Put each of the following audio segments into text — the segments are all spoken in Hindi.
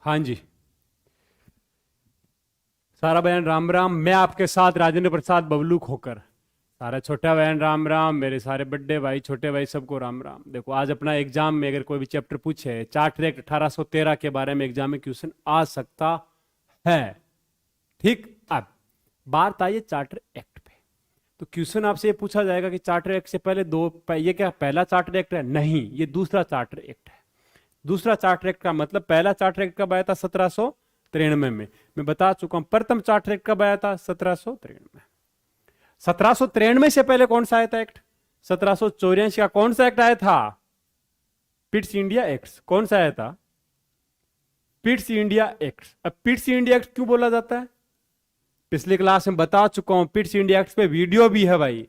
हाँ जी, सारा बहन राम राम। मैं आपके साथ राजेंद्र प्रसाद बबलू खोकर। सारा छोटा बहन राम राम, मेरे सारे बड़े भाई छोटे भाई सबको राम राम। देखो, आज अपना एग्जाम में अगर कोई भी चैप्टर पूछे, चार्टर एक्ट 1813 के बारे में एग्जाम में क्वेश्चन आ सकता है। ठीक। अब बात आई है चार्टर एक्ट पे। तो क्वेश्चन आपसे ये पूछा जाएगा कि चार्टर एक्ट से पहले ये क्या पहला चार्टर एक्ट है? नहीं, ये दूसरा चार्टर एक्ट है। दूसरा चार्टर एक्ट का मतलब, पहला चार्टर एक्ट कब आया था? 1793 में। मैं बता चुका हूं। प्रथम चार्टर एक्ट कब आया था? 1793। 1793 से पहले कौन सा आया था एक्ट? 1784 का कौन सा एक्ट आया था? Pitt's India act. कौन सा आया था? Pitt's India act. अब पिट्स इंडिया एक्ट क्यों बोला जाता है? पिछली क्लास में बता चुका हूं। पिट्स इंडिया एक्ट पे वीडियो भी है भाई।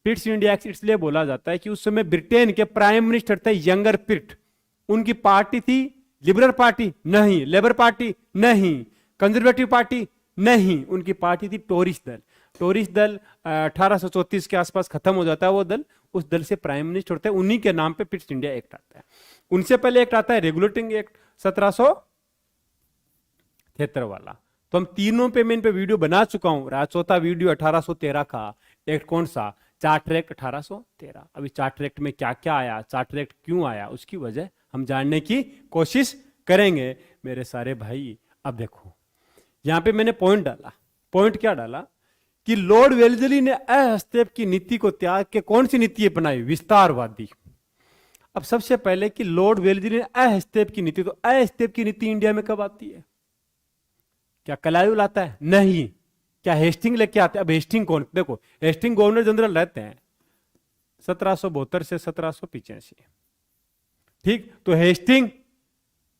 पिट्स इंडिया एक्ट इसलिए बोला जाता है कि उस समय ब्रिटेन के प्राइम मिनिस्टर थे यंगर पिट। उनकी पार्टी थी लिबरल पार्टी नहीं, लेबर पार्टी नहीं, कंजर्वेटिव पार्टी नहीं, उनकी पार्टी थी टोरिस दल। टोरिस दल 1834 के आसपास खत्म हो जाता है वो दल। उस दल से प्राइम मिनिस्टर होते हैं, उन्हीं के नाम पे पिट्स इंडिया एक्ट आता है। उनसे पहले एक्ट आता है रेगुलेटिंग एक्ट 1773 वाला। तो हम तीनों पे मैं इन पे वीडियो बना चुका हूं। चौथा वीडियो 1813 का एक्ट कौन सा? Charter act 1813। अभी चार्टर एक्ट में क्या क्या आया, चार्टर एक्ट क्यों आया, उसकी वजह हम जानने की कोशिश करेंगे मेरे सारे भाई। अब देखो, यहां पे मैंने पॉइंट डाला। पॉइंट क्या डाला? कि लॉर्ड वेल्जली ने हस्तक्षेप की नीति को त्याग के कौन सी नीति अपनाई? विस्तारवादी। अब सबसे पहले कि लॉर्ड वेल्जली ने हस्तक्षेप की नीति, तो हस्तक्षेप की नीति इंडिया में कब आती है? क्या कलायु लाता है? नहीं। क्या हेस्टिंग लेके आते हैं? अब हेस्टिंग कौन? देखो, हेस्टिंग गवर्नर जनरल रहते हैं 1772 से 1785। ठीक। तो हेस्टिंग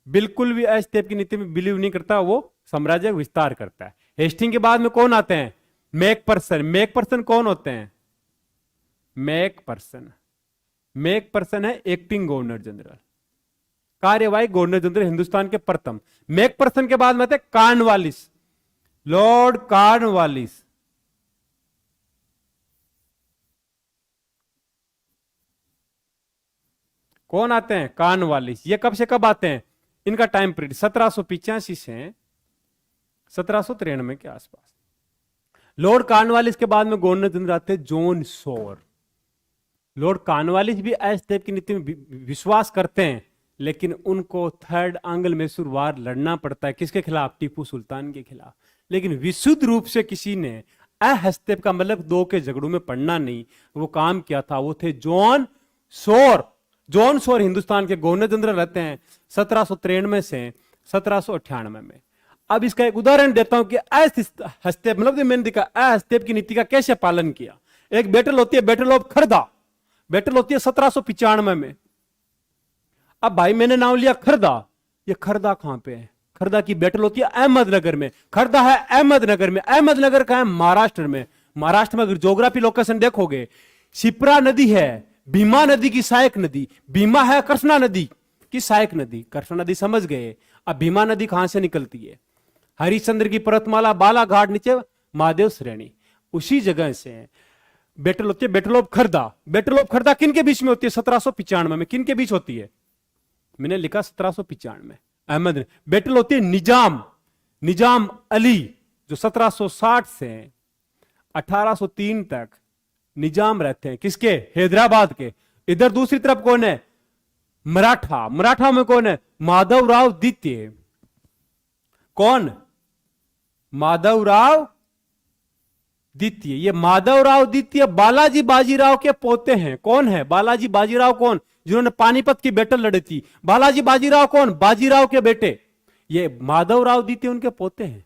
बिल्कुल भी हस्तक्षेप की नीति में बिलीव नहीं करता, वो साम्राज्य विस्तार करता है। हेस्टिंग के बाद में कौन आते हैं? मैकपर्सन। मैकपर्सन कौन होते हैं? मैकपर्सन। मैकपर्सन है एक्टिंग गवर्नर जनरल, कार्यवाही गवर्नर जनरल हिंदुस्तान के प्रथम। मैकपर्सन के बाद में आते कॉर्नवालिस, लॉर्ड कॉर्नवालिस। कौन आते हैं? कॉर्नवालिस। ये कब से कब आते हैं? इनका टाइम पीरियड 1785 से 1793 के आसपास। लॉर्ड कॉर्नवालिस के बाद में गवर्नर जनरल आते हैं जॉन सोर। लॉर्ड कॉर्नवालिस भी हस्तक्षेप की नीति में विश्वास करते हैं, लेकिन उनको थर्ड आंग्ल मैसूर वार लड़ना पड़ता है। किसके खिलाफ? टीपू सुल्तान के खिलाफ। लेकिन विशुद्ध रूप से किसी ने हस्तक्षेप का मतलब दो के झगड़ों में पड़ना नहीं, वो काम किया था, वो थे जॉन सोर। जॉन सोर हिंदुस्तान के गवर्नर जनरल रहते हैं 1793 से 1798 में। अब इसका एक उदाहरण देता हूं कि हस्तक्षेप मतलब मैंने देखा हस्तक्षेप की नीति का कैसे पालन किया। एक बैटल होती है, बैटल ऑफ खरदा। बैटल होती है 1795 में। अब भाई मैंने नाम लिया खरदा। ये खरदा कहां पे है? खरदा की बैटल होती है अहमदनगर में। खरदा है अहमदनगर में। अहमदनगर का है महाराष्ट्र में। महाराष्ट्र में अगर ज्योग्राफी लोकेशन देखोगे, शिप्रा नदी है भीमा नदी की सहायक नदी। भीमा है कृष्णा नदी की सहायक नदी। कृष्णा नदी समझ गए। अब भीमा नदी कहां से निकलती है? हरिश्चंद्र की पर्वतमाला, बालाघाट, नीचे महादेव श्रेणी, उसी जगह से बैटल होती है battle of Khardah. Battle of Khardah किन के बीच में होती है? 1795 में। किन के बीच होती है? मैंने लिखा 1795। अहमद। बैटल होती है निजाम अली, जो 1760 से 1803 तक निजाम रहते हैं। किसके? हैदराबाद के। इधर दूसरी तरफ कौन है? मराठा। मराठा में कौन है? माधवराव द्वितीय। कौन? माधवराव द्वितीय। ये माधवराव द्वितीय बालाजी बाजीराव के पोते हैं। कौन है बालाजी बाजीराव? कौन? जिन्होंने पानीपत की बैटल लड़ी थी। बालाजी बाजीराव कौन? बाजीराव के बेटे। ये माधवराव द्वितीय उनके पोते हैं।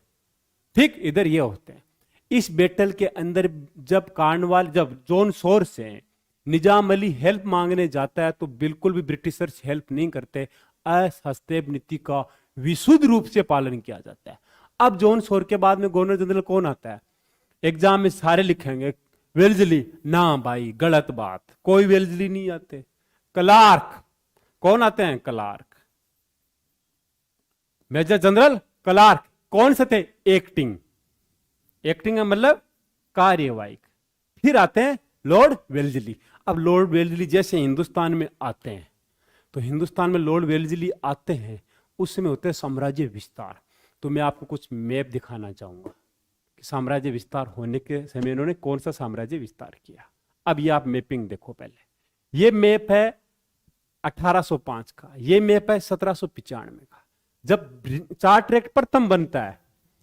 ठीक। इधर ये होते हैं। इस बैटल के अंदर जब जॉन सोर से निजाम अली हेल्प मांगने जाता है, तो बिल्कुल भी ब्रिटिशर्स हेल्प नहीं करते। हस्तक्षेप नीति का विशुद्ध रूप से पालन किया जाता है। अब जॉन सोर के बाद में गवर्नर जनरल कौन आता है? एग्जाम में सारे लिखेंगे वेल्जली। ना भाई, गलत बात। कोई वेल्जली नहीं आते। क्लार्क। कौन आते हैं? क्लार्क। Major General Clarke. कौन से थे? एक्टिंग। एक्टिंग मतलब कार्यवाही। फिर आते हैं लॉर्ड वेल्जली। अब लॉर्ड वेल्जली जैसे हिंदुस्तान में आते हैं, तो हिंदुस्तान में लॉर्ड वेल्जली आते हैं, उसमें होते हैं साम्राज्य विस्तार। तो मैं आपको कुछ मैप दिखाना चाहूंगा कि साम्राज्य विस्तार होने के समय इन्होंने कौन सा साम्राज्य विस्तार किया। अब ये आप मैपिंग देखो, पहले ये मैप है 1805 का, ये मैप है 1795 का। जब चार्ट ट्रैक्ट प्रथम बनता है,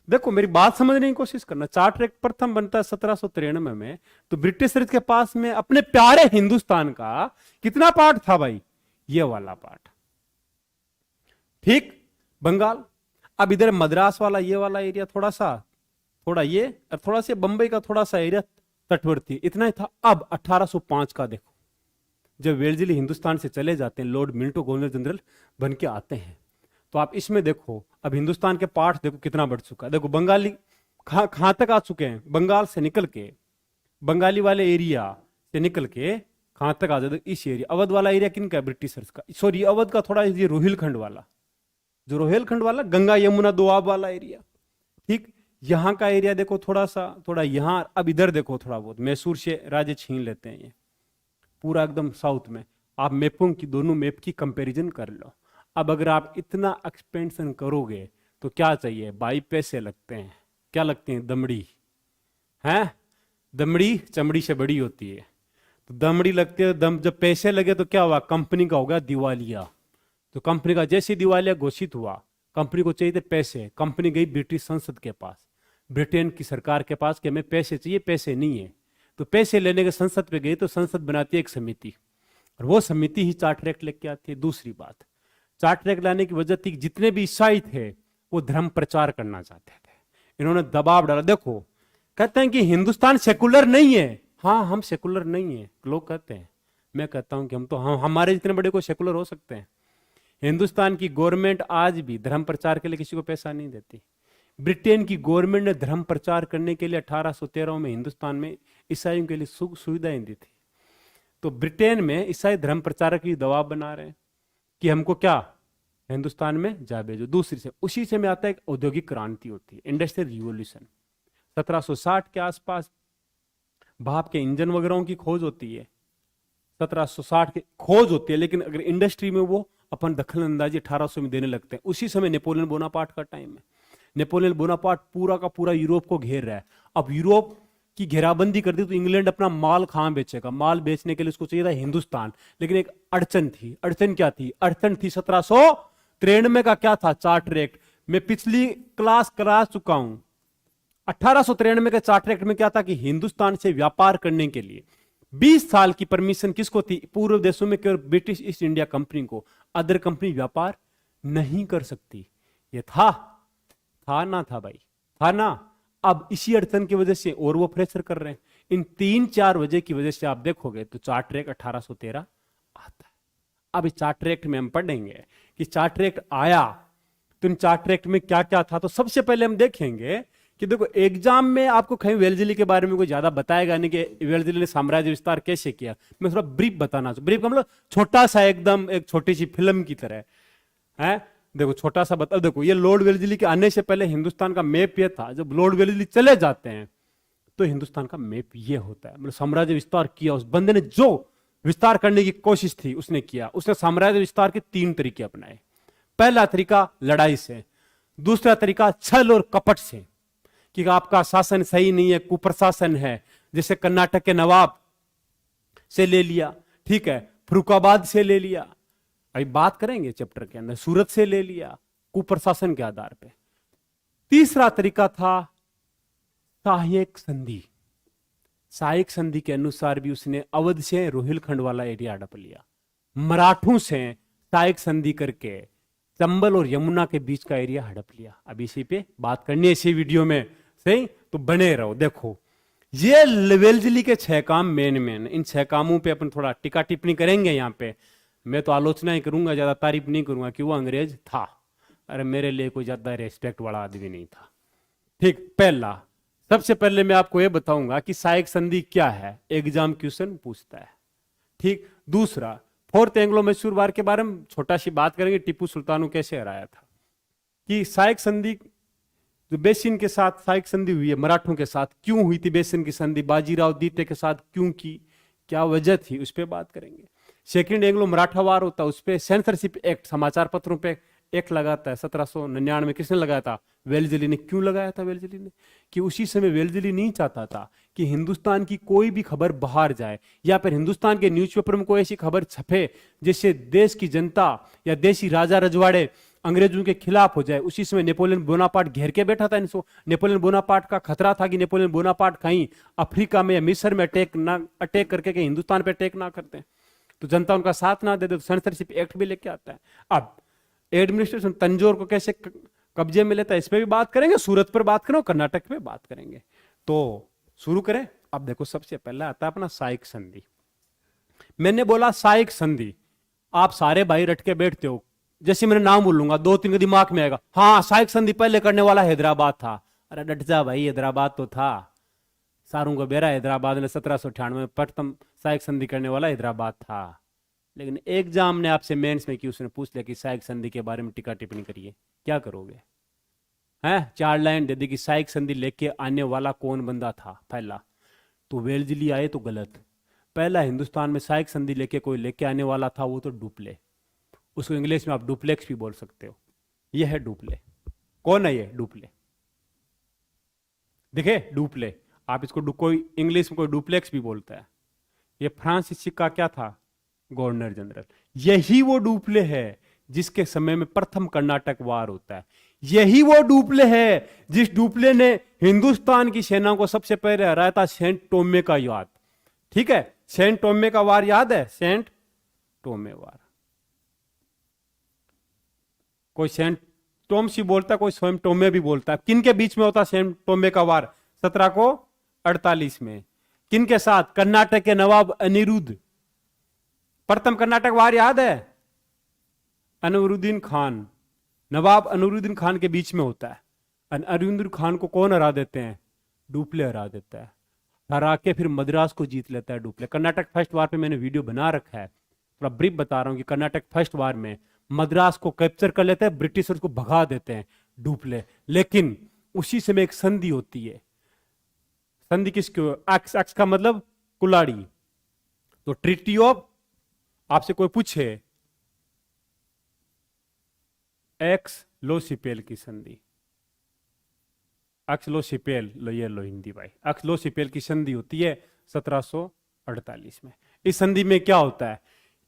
देखो मेरी बात समझने की कोशिश करना, चार्ट ट्रैक्ट प्रथम बनता है 1793 में, तो ब्रिटिश के पास में अपने प्यारे हिंदुस्तान का कितना पार्ट था भाई, ये वाला पार्ट, ठीक, बंगाल। अब इधर मद्रास वाला ये वाला एरिया थोड़ा ये, और थोड़ा सा बंबई का थोड़ा सा एरिया तटवर्ती, इतना ही था। अब 1805 का देखो, जब वेल्लेस्ली हिंदुस्तान से चले जाते हैं, लॉर्ड मिंटो गवर्नर जनरल बन के आते हैं, तो आप इसमें देखो अब हिंदुस्तान के पार्ट देखो कितना बढ़ चुका है। देखो बंगाली कहां तक आ चुके हैं, बंगाल से निकल के, बंगाली वाले एरिया से निकल के कहां तक आ जाते, इस एरिया, अवध वाला एरिया किनका है, ब्रिटिशर्स का, सॉरी अवध का, थोड़ा ये रोहिलखंड वाला, जो रोहिलखंड वाला गंगा यमुना दोआब वाला एरिया, ठीक, यहां का एरिया देखो थोड़ा यहां। अब इधर देखो थोड़ा बहुत मैसूर से राज्य छीन लेते हैं, ये पूरा एकदम साउथ में। आप मैपों की, दोनों मैप की कंपैरिजन कर लो। अब अगर आप इतना एक्सपेंशन करोगे तो क्या चाहिए भाई, पैसे लगते हैं। क्या लगते हैं, दमड़ी हैं, दमड़ी चमड़ी से बड़ी होती है, तो दमड़ी लगती है, जब पैसे लगे तो क्या हुआ, कंपनी का होगा दिवालिया। तो कंपनी का जैसे दिवालिया घोषित हुआ, कंपनी को चाहिए थे पैसे, कंपनी गई ब्रिटिश संसद के पास, ब्रिटेन की सरकार के पास कि हमें पैसे चाहिए, पैसे नहीं है। तो पैसे लेने के संसद पे गई, तो संसद बनाती है एक समिति, और वो समिति ही चार्ट ट्रैक्ट लेके आती है। दूसरी बात, चार्ट ट्रैक्ट लाने की वजह थी कि जितने भी ईसाई थे वो धर्म प्रचार करना चाहते थे, इन्होंने दबाव डाला। देखो कहते हैं कि हिंदुस्तान सेकुलर नहीं है, हाँ हम सेकुलर नहीं है, लोग कहते हैं, मैं कहता हूं कि हम हमारे जितने बड़े को सेकुलर हो सकते हैं। हिंदुस्तान की गवर्नमेंट आज भी धर्म प्रचार के लिए किसी को पैसा नहीं देती। ब्रिटेन की गवर्नमेंट ने धर्म प्रचार करने के लिए 1813 में हिंदुस्तान में ईसाइयों के लिए सुख सुविधाएं दी थी। तो ब्रिटेन में ईसाई धर्म प्रचारक की दबाव बना रहे हैं कि हमको क्या हिंदुस्तान में जा भेजो। दूसरी से उसी से में आता है एक औद्योगिक क्रांति होती है, इंडस्ट्रियल रिवॉल्यूशन। 1760 के आसपास भाप के इंजन वगैरह की खोज होती है, 1760 की खोज होती है, लेकिन अगर इंडस्ट्री में वो अपन दखल अंदाजी 1800 में देने लगते हैं। उसी समय नेपोलियन बोनापार्ट का टाइम है, नेपोलियन बोनापार्ट पूरा का पूरा यूरोप को घेर रहा है। अब यूरोप की घेराबंदी कर दी तो इंग्लैंड अपना माल कहां बेचेगा, माल बेचने के लिए उसको चाहिए था हिंदुस्तान। लेकिन एक अड़चन थी, अड़चन क्या थी, अड़चन थी 1793 का क्या था, चार्ट ट्रैक्ट। मैं पिछली क्लास करा चुका हूं, 1893 के चार्ट ट्रैक्ट में क्या था कि हिंदुस्तान से व्यापार करने के लिए 20 साल की परमिशन किसको थी, पूर्व देशों में केवल ब्रिटिश ईस्ट इंडिया कंपनी को, अदर कंपनी व्यापार नहीं कर सकती। ये था ना था भाई, था ना। अब इसी अड़चन की वजह से और वो प्रेशर कर रहे हैं। इन 3-4 वजह की वजह से आप देखोगे तो चार्ट ट्रैक्ट 1813 आता है। अब इस चार्ट ट्रैक्ट में हम पढ़ेंगे कि चार्ट ट्रैक्ट आया तो इन चार्ट ट्रैक्ट में क्या क्या था। तो सबसे पहले हम देखेंगे कि देखो एग्जाम में आपको कहीं वेल्लेस्ली के बारे में कोई ज्यादा बताएगा नहीं कि वेल्लेस्ली ने साम्राज्य विस्तार कैसे किया। मैं थोड़ा ब्रीफ बताना चाहूँ, ब्रीफ का मतलब छोटा सा, एकदम एक छोटी सी फिल्म की तरह है। देखो छोटा सा बता, देखो ये लॉर्ड वेल्लेस्ली के आने से पहले हिंदुस्तान का मैप ये था। जब लॉर्ड वेल्लेस्ली चले जाते हैं तो हिंदुस्तान का मैप ये होता है। मतलब साम्राज्य विस्तार किया उस बंदे ने, जो विस्तार करने की कोशिश थी उसने किया। उसने साम्राज्य विस्तार के 3 तरीके अपनाए। पहला तरीका लड़ाई से, दूसरा तरीका छल और कपट से कि आपका शासन सही नहीं है, कुप्रशासन है, जैसे कर्नाटक के नवाब से ले लिया, ठीक है, फरुखाबाद से ले लिया, अभी बात करेंगे चैप्टर के अंदर, सूरत से ले लिया कुप्रशासन के आधार पे। तीसरा तरीका था सहायक संधि। सहायक संधि के अनुसार भी उसने अवध से रोहिलखंड वाला एरिया हड़प लिया। मराठों से सहायक संधि करके चंबल और यमुना के बीच का एरिया हड़प लिया। अब इसी पे बात करनी है इसी वीडियो में, सही तो बने रहो। देखो ये वेल्लेस्ली के 6 काम मेन, इन 6 कामों पे अपन थोड़ा टिका टिप्पणी करेंगे। यहाँ पे मैं तो आलोचना ही करूंगा, ज्यादा तारीफ नहीं करूंगा कि वो अंग्रेज था, अरे मेरे लिए कोई ज्यादा रेस्पेक्ट वाला आदमी नहीं था। ठीक, पहला सबसे पहले मैं आपको ये बताऊंगा कि सहायक संधि क्या है, एग्जाम क्वेश्चन पूछता है। ठीक, दूसरा फोर्थ एंग्लो मैसूर वार के बारे में छोटा सी बात करेंगे, टीपू सुल्तान को कैसे हराया था, कि सहायक संधि जो बेसिन के साथ सहायक संधि हुई है मराठों के साथ, क्यों हुई थी बेसिन की संधि, बाजीराव द्वितीय के साथ क्यों की, क्या वजह थी, उस पर बात करेंगे। सेकंड एंग्लो मराठा वार होता है, उस पर सेंसरशिप एक्ट, समाचार पत्रों पे एक्ट लगाता है 1799 में, किसने लगाया था? वेल्लेस्ली ने। क्यों लगाया था वेल्लेस्ली ने? कि उसी समय वेल्लेस्ली नहीं चाहता था कि हिंदुस्तान की कोई भी खबर बाहर जाए या फिर हिंदुस्तान के न्यूज़पेपर में कोई ऐसी खबर छपे जिससे देश की जनता या देशी राजा रजवाड़े अंग्रेजों के खिलाफ हो जाए। उसी समय नेपोलियन बोनापार्ट घेर के बैठा था इनको। नेपोलियन बोनापार्ट का खतरा था कि नेपोलियन बोनापार्ट कहीं अफ्रीका में या मिस्र में अटैक करके कहीं हिंदुस्तान पे अटैक ना करते हैं, तो जनता उनका साथ ना दे तो सेंसरशिप एक्ट भी लेके आता है। अब एडमिनिस्ट्रेशन तंजौर को कैसे कब्जे में लेता है, इस पे भी बात करेंगे, सूरत पर बात करेंगे, कर्नाटक पे बात करेंगे। तो शुरू करें। अब देखो, सबसे पहला आता है अपना साइक संधि। मैंने बोला साइक संधि, आप सारे भाई रट के बैठते हो, जैसे मैंने नाम बोलूंगा 2-3 के दिमाग में आएगा, हाँ साइक संधि पहले करने वाला हैदराबाद था। अरे डट जा भाई, हैदराबाद तो था, सारू का बेरा हैदराबाद ने 1798 में प्रथम साइक संधि करने वाला हैदराबाद था। लेकिन एग्जाम ने आपसे मेंस में की, उसने पूछ लिया कि साइक संधि के बारे में टीका टिप्पणी करिए, क्या करोगे? हैं 4 लाइन दे दी कि साइक संधि लेके आने वाला कौन बंदा था पहला। तो वेल्लेस्ली आए तो गलत। पहला हिंदुस्तान में साइक संधि लेके कोई लेके आने वाला था वो तो डुप्ले, उसको इंग्लिश में आप डुप्लेक्स भी बोल सकते हो। ये है डुप्ले। कौन है ये डुप्ले? देखे डुप्ले, आप इसको कोई इंग्लिश में कोई डुप्लेक्स भी बोलता है। ये फ्रांसिस का क्या था? Governor general. यही वो डुप्ले है जिसके समय में प्रथम कर्नाटक वार होता है। यही वो डुप्ले है जिस डुप्ले ने हिंदुस्तान की सेना को सबसे पहले हराया था सेंट टोमे का याद, ठीक है? सेंट टोमे का वार याद है? सेंट टोमे वार। कोई सेंट टोम्स ही बोलता है, कोई सेंट टोमे भी बोलता है। किन के बीच में होता सेंट टोमे का वार? 1748 में। किन के साथ? कर्नाटक के नवाब अनिरुद्ध। प्रथम कर्नाटक वार याद है? अनिरुद्दीन खान, नवाब अनिरुद्दीन खान के बीच में होता है। अनिरुद्दीन खान को कौन हरा देते हैं? डुप्ले हरा देता है। हरा के फिर मद्रास को जीत लेता है डुप्ले। कर्नाटक फर्स्ट वार पे मैंने वीडियो बना रखा है, थोड़ा ब्रीफ बता रहा हूं कि कर्नाटक फर्स्ट वार में मद्रास को कैप्चर कर लेते हैं, ब्रिटिशर्स को भगा देते हैं डुप्ले। लेकिन उसी समय एक संधि होती है। संधि किसकी? एक्स। एक्स का मतलब कुलाड़ी। तो ट्रीटी ऑफ, आपसे कोई पूछे एक्स लोसिपेल की संधि, एक्स लोसिपेल, लो ये लो हिंदी भाई, एक्स लोसिपेल की संधि होती है 1748 में। इस संधि में क्या होता है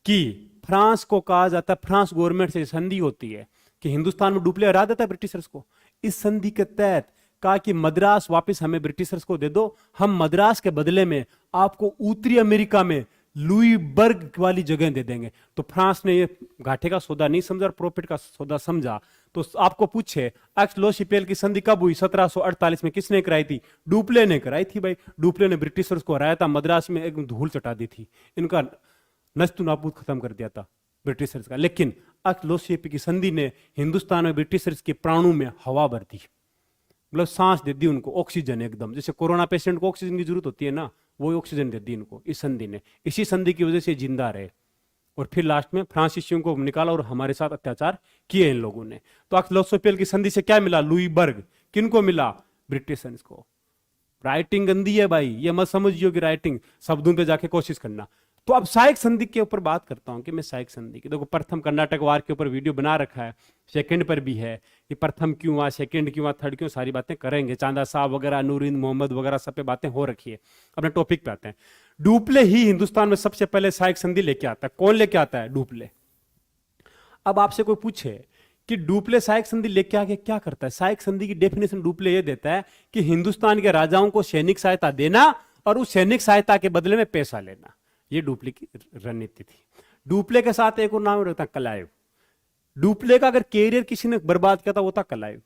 कि फ्रांस को कहा जाता है, फ्रांस गवर्नमेंट से संधि होती है कि हिंदुस्तान में डुप्ले हरा देता है ब्रिटिशर्स को। इस संधि के तहत कहा कि मद्रास वापस हमें ब्रिटिशर्स को दे दो, हम मद्रास के बदले में आपको उत्तरी अमेरिका में लुईबर्ग वाली जगह दे देंगे। तो फ्रांस ने ये घाटे का सौदा नहीं समझा और प्रॉफिट का सौदा समझा। तो आपको पूछे एक्स लोसिपेल की संधि कब हुई? 1748 में। किसने कराई थी? डुप्ले ने कराई थी भाई। डुप्ले ने ब्रिटिशर्स को हराया था, मद्रास में एकदम धूल चटा दी थी, इनका नस्तु नाबूद खत्म कर दिया था ब्रिटिशर्स का। लेकिन एक्स लोसिपेल की संधि ने हिंदुस्तान में ब्रिटिशर्स के प्राणों में हवा भर दी, मतलब सांस दे दी उनको, ऑक्सीजन एकदम। जैसे कोरोना पेशेंट को ऑक्सीजन की जरूरत होती है ना, वो ऑक्सीजन दे दी इनको इस संधि ने। इसी संधि की वजह से जिंदा रहे और फिर लास्ट में फ्रांसीसियों को निकाला और हमारे साथ अत्याचार किए इन लोगों ने। तो एक्स लोसिपेल की संधि से क्या मिला? लुईबर्ग। किनको मिला? ब्रिटिशर्स को। राइटिंग गंदी है भाई, ये मत समझियो कि राइटिंग, शब्दों पे जाके कोशिश करना। तो अब साइक संधि के ऊपर बात करता हूं कि मैं साइक संधि की, देखो प्रथम कर्नाटक वार के ऊपर वीडियो बना रखा है, सेकंड पर भी है कि प्रथम क्यों हुआ, सेकंड क्यों हुआ, थर्ड क्यों, सारी बातें करेंगे। चांदा साहब वगैरह, नूरिन मोहम्मद वगैरह सब पे बातें हो रखी है। अपने टॉपिक पे आते हैं। डुप्ले ही हिंदुस्तान में सबसे पहले साइक संधि लेके आता है। कौन लेके आता है? डुप्ले। अब आपसे कोई पूछे कि डुप्ले साइक संधि लेके आके क्या करता है? साइक संधि की डेफिनेशन डुप्ले ये देता है कि हिंदुस्तान के राजाओं को सैनिक सहायता देना और उस सैनिक सहायता के बदले में पैसा लेना, ये डुप्ले की रणनीति थी। डुप्ले के साथ एक और नाम रखता है क्लाइव। डुप्ले का अगर कैरियर किसी ने बर्बाद किया था वो था क्लाइव।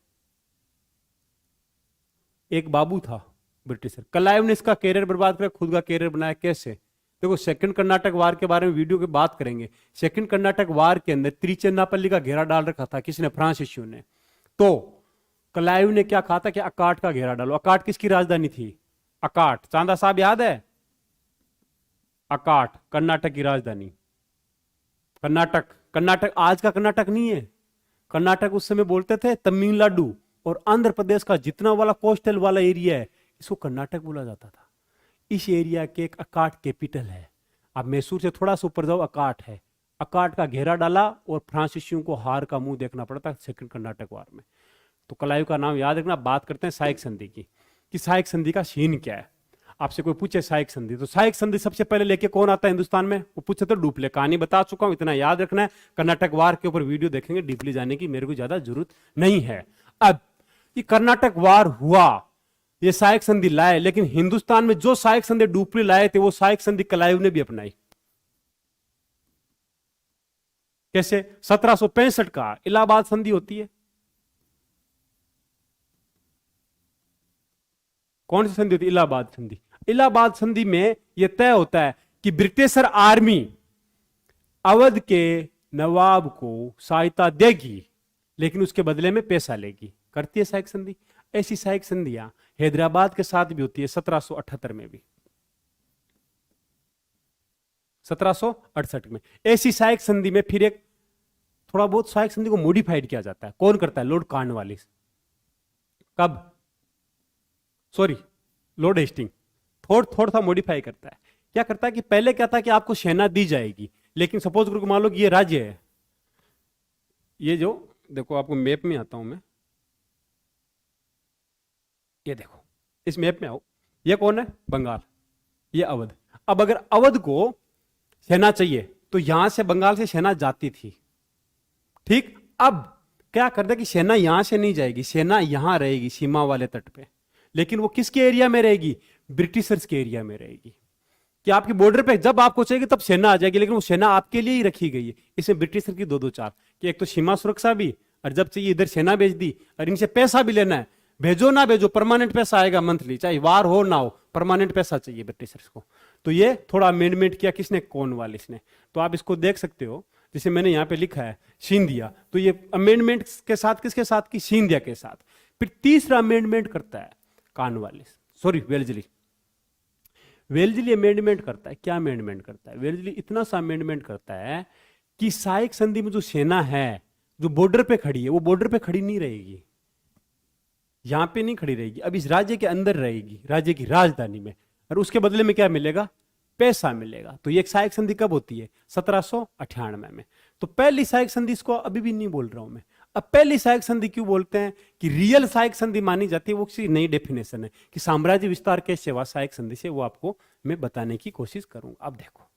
एक बाबू था ब्रिटिशर, क्लाइव ने इसका कैरियर बर्बाद किया, खुद का कैरियर बनाया। कैसे? देखो सेकंड कर्नाटक वार के बारे में वीडियो की बात करेंगे। सेकंड कर्नाटक वार के अंदर त्रिचन्नापल्ली का घेरा डाल रखा था किसने? फ्रांसीसियों ने। तो क्लाइव ने क्या कहा था कि अकाट का घेरा डालो। अकाट किसकी राजधानी थी? अकाट, चांदा साहब याद है? अकाट कर्नाटक की राजधानी। कर्नाटक, कर्नाटक आज का कर्नाटक नहीं है। कर्नाटक उस समय बोलते थे तमिलनाडु और आंध्र प्रदेश का जितना वाला कोस्टल वाला एरिया है इसको कर्नाटक बोला जाता था। इस एरिया के एक अकाट कैपिटल है। आप मैसूर से थोड़ा सा ऊपर जाओ, अकाट है। अकाट का घेरा डाला और फ्रांसीसियों को हार का मुंह देखना पड़ता सेकंड कर्नाटक वार में। तो कलायु का नाम याद रखना। बात करते हैं सहायक संधि की कि सहायक संधि का सीन क्या है। आपसे कोई पूछे सहायक संधि, तो सहायक संधि सबसे पहले लेके कौन आता है हिंदुस्तान में? वो पूछे तो डुप्ले। कहानी बता चुका हूं, इतना याद रखना है। कर्नाटक वार के ऊपर वीडियो देखेंगे, डीपली जाने की मेरे को ज्यादा जरूरत नहीं है। अब ये कर्नाटक वार हुआ, ये सहायक संधि लाए, लेकिन हिंदुस्तान में जो सहायक संधि डुप्ले लाए थे वो सहायक संधि कलायु ने भी अपनाई। कैसे? 1765 का इलाहाबाद संधि होती है। कौन सी संधि होती है? इलाहाबाद संधि। इलाहाबाद संधि में यह तय होता है कि ब्रिटिशर आर्मी अवध के नवाब को सहायता देगी, लेकिन उसके बदले में पैसा लेगी। करती है सहायक संधि। ऐसी सहायक संधियां हैदराबाद के साथ भी होती है 1778 में भी। 1768 में ऐसी सहायक संधि में फिर एक थोड़ा बहुत सहायक संधि को मॉडिफाइड किया जाता है। कौन करता है? Lord Cornwallis. कब? सॉरी, लॉर्ड हेस्टिंग थोड़ा सा मॉडिफाई करता है। क्या करता है कि पहले क्या था कि आपको सेना दी जाएगी, लेकिन सपोज करो मान लो कि ये राज्य है, ये जो देखो आपको मैप में आता हूं मैं, ये देखो इस मैप में आओ, ये कौन है? बंगाल, ये अवध। अब अगर अवध को सेना चाहिए तो यहां से बंगाल से सेना जाती थी, ठीक। अब क्या करते कि सेना यहां से नहीं जाएगी, सेना यहां रहेगी सीमा वाले तट पे, लेकिन वो किसके एरिया में रहेगी? ब्रिटिशर्स के एरिया में रहेगी। कि आपकी बॉर्डर पे जब आपको चाहिए तब सेना आ जाएगी, लेकिन वो सेना आपके लिए ही रखी गई है। इसमें ब्रिटिशर की दो चाल कि एक तो सीमा सुरक्षा भी, और जब चाहिए इधर सेना भेज दी, और इनसे पैसा भी लेना है। भेजो ना भेजो, परमानेंट पैसा आएगा मंथली, चाहे वार हो ना हो, परमानेंट पैसा चाहिए ब्रिटिशर्स को। तो ये थोड़ा अमेंडमेंट किया किसने? कॉर्नवालिस ने। तो आप इसको देख सकते हो, जिसे मैंने यहां पे लिखा है सिंधिया। तो ये अमेंडमेंट के साथ किसके साथ की? सिंधिया के साथ। फिर तीसरा अमेंडमेंट करता है कॉर्नवालिस, सॉरी वेल्जली। वेल्जली अमेंडमेंट करता है। क्या अमेंडमेंट करता है वेल्जली? इतना सा अमेंडमेंट करता है कि सहायक संधि में जो सेना है जो बॉर्डर पे खड़ी है, वो बॉर्डर पे खड़ी नहीं रहेगी, यहां पे नहीं खड़ी रहेगी, अब इस राज्य के अंदर रहेगी, राज्य की राजधानी में। और उसके बदले में क्या मिलेगा? पैसा मिलेगा। तो ये एक सहायक संधि कब होती है? 1798 में। तो पहली सहायक संधि, इसको अभी भी नहीं बोल रहा हूं मैं। अब पहली सहायक संधि क्यों बोलते हैं कि रियल सहायक संधि मानी जाती है, वो किसी नई डेफिनेशन है कि साम्राज्य विस्तार कैसे हुआ सहायक संधि से, वो आपको मैं बताने की कोशिश करूंगा। अब देखो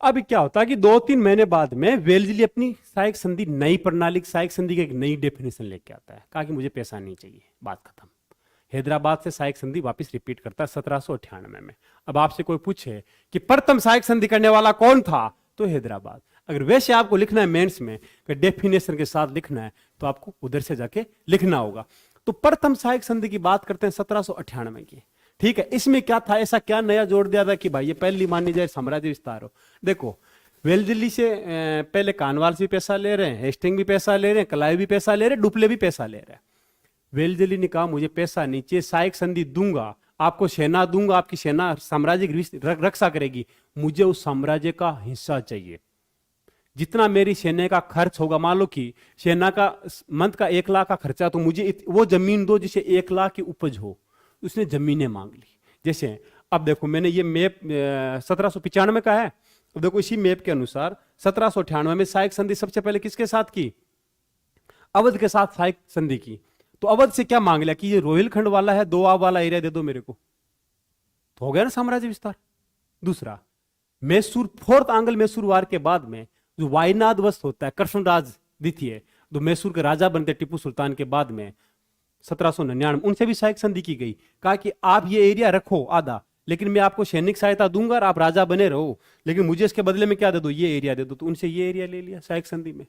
अभी क्या होता है कि 2-3 महीने बाद में वेल्जली अपनी सहायक संधि, नई प्रणाली सहायक संधि की एक नई डेफिनेशन लेके आता है। कहा कि मुझे पैसा नहीं चाहिए, बात खत्म। हैदराबाद से सहायक संधि वापस रिपीट करता है 1798 में। अब आपसे कोई पूछे कि प्रथम सहायक संधि करने वाला कौन था, तो हैदराबाद। अगर वैसे आपको लिखना है मेंस में कि डेफिनेशन के साथ लिखना है, तो आपको उधर से जाके लिखना होगा। तो प्रथम सहायक संधि की बात करते हैं 1798 की, ठीक है। इसमें क्या था, ऐसा क्या नया जोड़ दिया था कि भाई ये पहली मानी जाए साम्राज्य विस्तार हो? देखो वेल्जली से पहले कॉर्नवालिस भी पैसा ले रहे हैं, हेस्टिंग भी पैसा ले रहे हैं, कलायु भी पैसा ले रहे हैं, डुप्ले भी पैसा ले रहे हैं। वेल्जली ने कहा मुझे पैसा नहीं चाहिए, सहायक संधि दूंगा, आपको सेना दूंगा, आपकी सेना साम्राज्य की रक्षा करेगी, मुझे उस साम्राज्य का हिस्सा चाहिए। जितना मेरी सेना का खर्च होगा, मान लो कि सेना का मंथ का 1 लाख का खर्चा, तो मुझे वो जमीन दो जिसे 1 लाख की उपज हो। उसने जमीनें मांग ली। जैसे अब देखो मैंने ये मैप 1795 का है, तो देखो इसी मैप के अनुसार 1798 में सहायक संधि सबसे पहले किसके साथ की? अवध के साथ सहायक संधि की। तो अवध से क्या मांग लिया कि ये रोहिलखंड वाला है, दोआब वाला एरिया दे दो मेरे को, तो हो गया ना साम्राज्य विस्तार। दूसरा, मैसूर, फोर्थ आंग्ल मैसूर वार के बाद में जो वायनाद वस्त होता है, कृष्णराज द्वितीय जो मैसूर के राजा बनते टिप्पू सुल्तान के बाद में 1799, उनसे भी सहायक संधि की गई। कहा कि आप ये एरिया रखो आधा, लेकिन मैं आपको सैनिक सहायता दूंगा और आप राजा बने रहो, लेकिन मुझे इसके बदले में क्या दे दो? ये एरिया दे दो। तो उनसे ये एरिया ले लिया सहायक संधि में।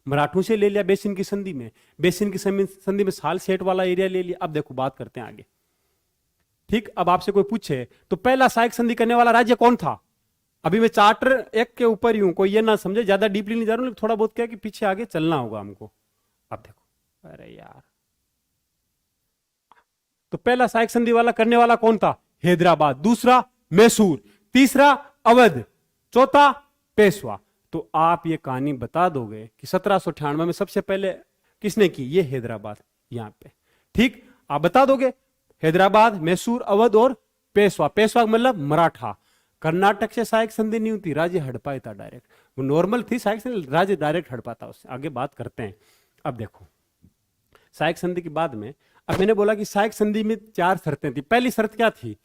मराठों से ले लिया बेसिन की संधि में, बेसिन की संधि में साल सेठ वाला एरिया ले लिया। अब देखो बात करते हैं आगे, ठीक। अब आपसे कोई पूछे तो पहला सहायक संधि करने वाला राज्य कौन था? अभी मैं चार्टर एक के ऊपर ही हूं, कोई ये ना समझे, ज्यादा डीपली नहीं जा रहा हूं, लेकिन थोड़ा बहुत क्या कि पीछे आगे चलना होगा हमको। अब देखो, अरे यार, तो पहला सहायक संधि वाला करने वाला कौन था? हैदराबाद। दूसरा मैसूर, तीसरा अवध, चौथा पेशवा। तो आप ये कहानी बता दोगे कि 1798 में सबसे पहले किसने की? ये हैदराबाद, यहां पे, ठीक। आप बता दोगे हैदराबाद, मैसूर, अवध और पेशवा। पेशवा मतलब मराठा। कर्नाटक से सहायक संधि नहीं होती, राज्य हड़पा था डायरेक्ट। वो नॉर्मल थी सहायक संधि, राज्य डायरेक्ट हड़पा था उससे। आगे बात करते हैं। अब देखो सहायक संधि के बाद में, अब मैंने बोला कि सहायक संधि में 4 शर्तें थी। पहली शर्त क्या थी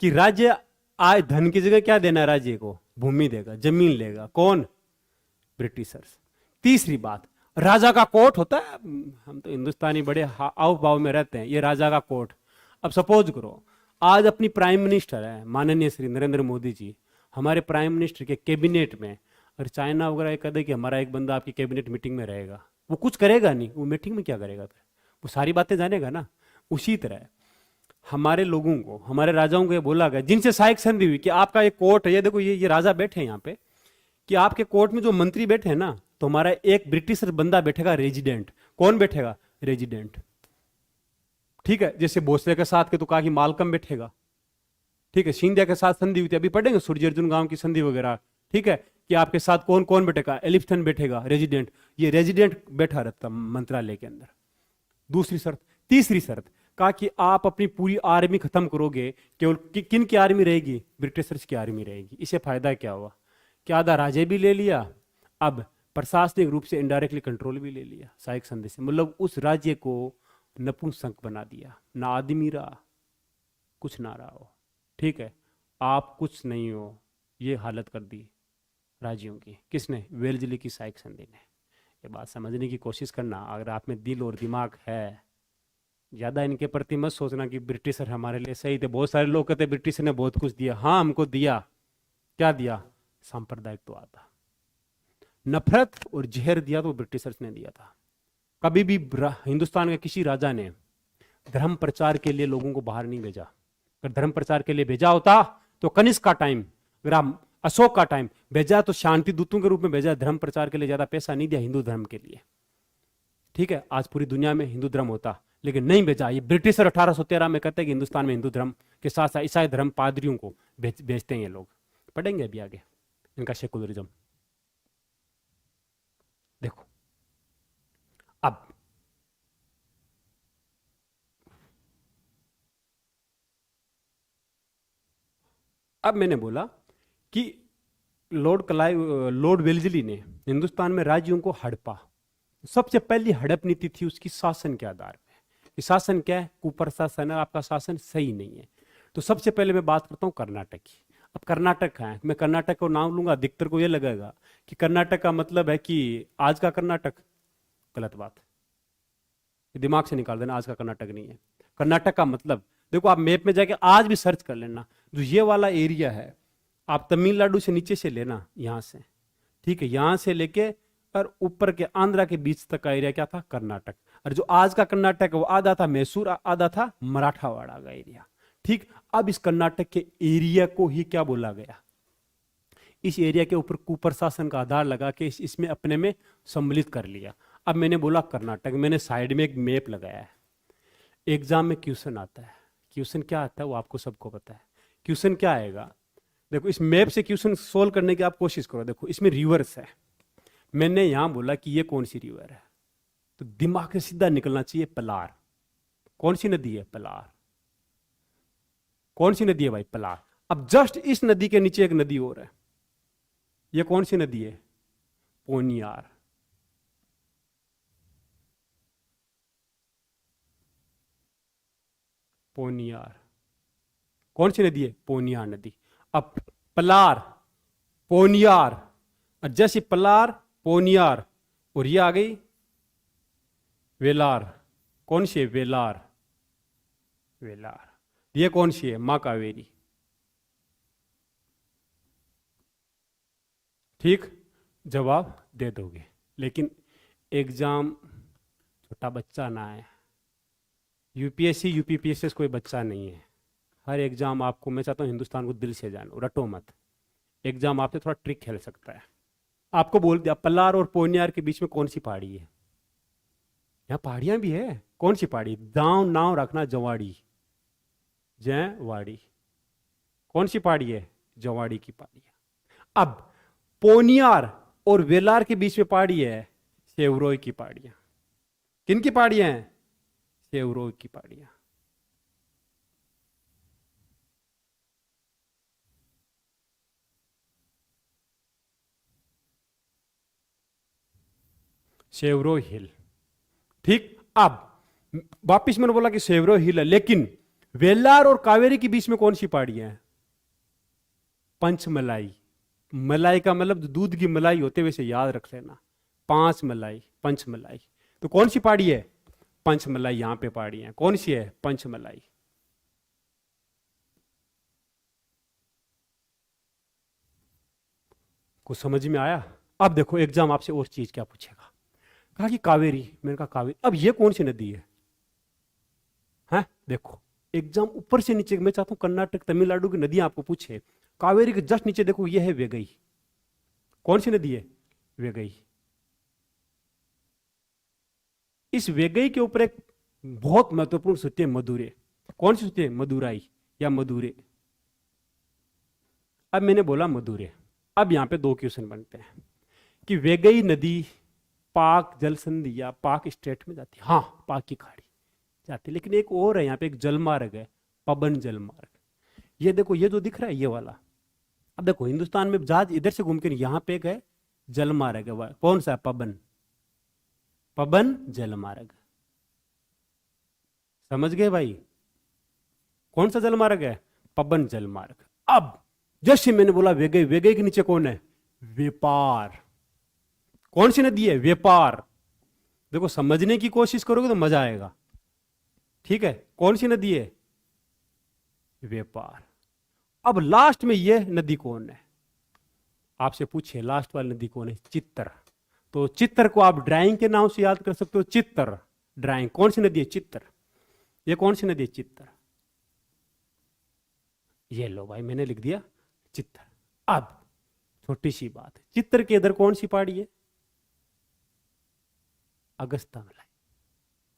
कि राज्य आय धन की जगह क्या देना है, राज्य को भूमि देगा, जमीन लेगा। कौन? ब्रिटिशर्स। तीसरी बात, राजा का कोर्ट होता है, हम तो हिंदुस्तानी बड़े आव भाव में रहते हैं, ये राजा का कोर्ट। अब सपोज करो आज अपनी प्राइम मिनिस्टर है माननीय श्री नरेंद्र मोदी जी, हमारे प्राइम मिनिस्टर के कैबिनेट में, और चाइना वगैरह कह दे कि हमारा एक बंदा आपकी कैबिनेट मीटिंग में रहेगा, वो कुछ करेगा नहीं, वो मीटिंग में क्या करेगा फिर, वो सारी बातें जानेगा ना। उसी तरह हमारे लोगों को, हमारे राजाओं को ये बोला गया जिनसे सहायक संधि हुई कि आपका एक कोर्ट है, ये देखो ये राजा बैठे हैं यहाँ पे, कि आपके कोर्ट में जो मंत्री बैठे हैं ना, तो हमारा एक ब्रिटिश बंदा बैठेगा रेजिडेंट। कौन बैठेगा? रेजिडेंट। ठीक है, जैसे भोसले के साथ के तो कहा कि मालकम बैठेगा। ठीक है, सिंधिया के साथ संधि हुई थी, अभी पढ़ेंगे सूर्य अर्जुन गांव की संधि वगैरह। ठीक है, कि आपके साथ कौन कौन बैठेगा? एलिफ्टन बैठेगा, रेजिडेंट। ये रेजिडेंट बैठा रहता मंत्रालय के अंदर। दूसरी शर्त। तीसरी शर्त कहा कि आप अपनी पूरी आर्मी खत्म करोगे, केवल किन की आर्मी रहेगी? ब्रिटिशर्स की आर्मी रहेगी। इससे फायदा क्या हुआ कि आधा राज्य भी ले लिया, अब प्रशासनिक रूप से इनडायरेक्टली कंट्रोल भी ले लिया सहायक संधि से। मतलब उस राज्य को नपुंसक बना दिया, ना आदमी रहा, कुछ ना रहा हो। ठीक है, आप कुछ नहीं हो, ये हालत कर दी राज्यों की। किसने? वेल्जली की सहायक संधि ने। ये बात समझने की कोशिश करना, अगर आप में दिल और दिमाग है। ज़्यादा इनके प्रति मत सोचना कि ब्रिटिशर हमारे लिए सही थे। बहुत सारे लोग कहते ब्रिटिशर ने बहुत कुछ दिया। हाँ, हमको दिया। क्या दिया? सांप्रदायिक तो आता, नफरत और जहर दिया तो ब्रिटिशर्स ने दिया था। कभी भी हिंदुस्तान के किसी राजा ने धर्म प्रचार के लिए लोगों को बाहर नहीं भेजा। अगर धर्म प्रचार के लिए भेजा होता तो कनिष्क का टाइम, अगर आप अशोक का टाइम भेजा तो शांति दूतों के रूप में भेजा। धर्म प्रचार के लिए ज्यादा पैसा नहीं दिया हिंदू धर्म के लिए। ठीक है, आज पूरी दुनिया में हिंदू धर्म होता, लेकिन नहीं भेजा। ये ब्रिटिशर 1813 में कहते हैं कि हिंदुस्तान में हिंदू धर्म के साथ साथ ईसाई धर्म पादरियों को भेजते हैं ये लोग। पढ़ेंगे अभी आगे इनका सेकुलरिज्म। देखो अब मैंने बोला कि लॉर्ड वेल्जली ने हिंदुस्तान में राज्यों को हड़पा। सबसे पहली हड़प नीति थी उसकी शासन के आधार पे कि शासन क्या है? कुप्रशासन है, आपका शासन सही नहीं है। तो सबसे पहले मैं बात करता हूँ कर्नाटक की। अब कर्नाटक है, मैं कर्नाटक को नाम लूंगा, अधिकतर को यह लगेगा कि कर्नाटक का मतलब है कि आज का कर्नाटक। गलत बात, दिमाग से निकाल देना, आज का कर्नाटक नहीं है। कर्नाटक का मतलब देखो, आप मैप में जाके आज भी सर्च कर लेना, जो ये वाला एरिया है, आप तमिलनाडु से नीचे से लेना, यहां से। ठीक है, यहां से लेके और ऊपर के आंध्रा के बीच तक का एरिया क्या था? कर्नाटक। और जो आज का कर्नाटक है वो आधा था मैसूर, आधा था मराठावाड़ा का एरिया। ठीक, अब इस कर्नाटक के एरिया को ही क्या बोला गया? इस एरिया के ऊपर कुप्रशासन का आधार लगा के इसमें अपने में सम्मिलित कर लिया। अब मैंने बोला कर्नाटक, मैंने साइड में एक मैप लगाया है। एग्जाम में क्वेश्चन आता है, क्वेश्चन क्या आता है वो आपको सबको पता है। क्वेश्चन क्या आएगा? देखो, इस मैप से क्वेश्चन सोल्व करने की आप कोशिश करो। देखो, इसमें रिवर्स है। मैंने यहां बोला कि ये कौन सी रिवर है, तो दिमाग से सीधा निकलना चाहिए पलार। कौन सी नदी है? पलार। कौन सी नदी है भाई? पलार। अब जस्ट इस नदी के नीचे एक नदी और है, ये कौन सी नदी है? पोनियार। पोनियार। कौन सी नदी है? पोनियार नदी। अब पलार, पोनियार, और जैसे पलार, पोनियार, और ये आ गई वेलार। कौन सी है? वेलार। वेलार। ये कौन सी है? मां कावेरी। ठीक, जवाब दे दोगे, लेकिन एग्जाम छोटा बच्चा ना है। यूपीएससी यूपीपीएससी कोई बच्चा नहीं है। हर एग्जाम आपको, मैं चाहता हूं हिंदुस्तान को दिल से जानो, रटो मत। एग्जाम आपसे थोड़ा ट्रिक खेल सकता है। आपको बोल दिया पल्लार और पोनियार के बीच में कौन सी पहाड़ी है? यहाँ पहाड़ियां भी है। कौन सी पहाड़ी? दांव नाव रखना, जवाड़ी, जयवाड़ी। कौन सी पहाड़ी है? जवाड़ी की पहाड़ी है। अब पोनियार और वेलार के बीच में पहाड़ी है सेवरोय की पहाड़ियां। किन की पहाड़ियां हैं? सेवरोय की पहाड़ियां। शेवरो हिल। ठीक, अब वापिस मैंने बोला कि शेवरो हिल है, लेकिन वेल्लार और कावेरी के बीच में कौन सी पहाड़ी है? पंचमलाई। मलाई का मतलब दूध की मलाई होते, वैसे याद रख लेना। पांच मलाई, पंचमलाई। तो कौन सी पहाड़ी है? पंचमलाई। यहां पे पहाड़ी है, कौन सी है? पंचमलाई। कुछ समझ में आया? अब देखो एग्जाम आपसे और चीज क्या पूछेगा। कहा कि कावेरी, मैंने कहा कावेरी, अब ये कौन सी नदी है? हैं? देखो एग्जाम ऊपर से नीचे, मैं चाहता हूं कर्नाटक तमिलनाडु की नदियां आपको पूछे। कावेरी के जस्ट नीचे देखो, ये है वेगई। कौन सी नदी है? वेगई। इस वेगई के ऊपर एक बहुत महत्वपूर्ण सूची है, मदुरे। कौन सी सूची है? मदुराई या मदुरे। अब मैंने बोला मदुरे। अब यहां पे दो क्वेश्चन बनते हैं कि वेगई नदी पाक जल संधि या पाक स्टेट में जाती है। हाँ, पाक की खाड़ी जाती है, लेकिन एक और है यहाँ पे, एक जलमार्ग है, पबन जलमार्ग। ये देखो, ये जो दिख रहा है ये वाला। अब देखो हिंदुस्तान में जहाज इधर से घूम के, यहां पे एक है जलमार्ग है, कौन सा है? पबन, पबन जलमार्ग। समझ गए भाई? कौन सा जलमार्ग है? पबन जलमार्ग। अब जैसे मैंने बोला वेगई, वेगई के नीचे कौन है? व्यापार। कौन सी नदी है? व्यापार। देखो समझने की कोशिश करोगे तो मजा आएगा। ठीक है, कौन सी नदी है? व्यापार। अब लास्ट में यह नदी कौन है? आपसे पूछे लास्ट वाली नदी कौन है? चित्तर। तो चित्तर को आप ड्राइंग के नाम से याद कर सकते हो, चित्तर। ड्राइंग। कौन सी नदी है? चित्तर। ये कौन सी नदी है? चित्तर। ये लो भाई, मैंने लिख दिया चित्तर। अब छोटी सी बात है, चित्तर के इधर कौन सी पहाड़ी है? अगस्ता मलाई।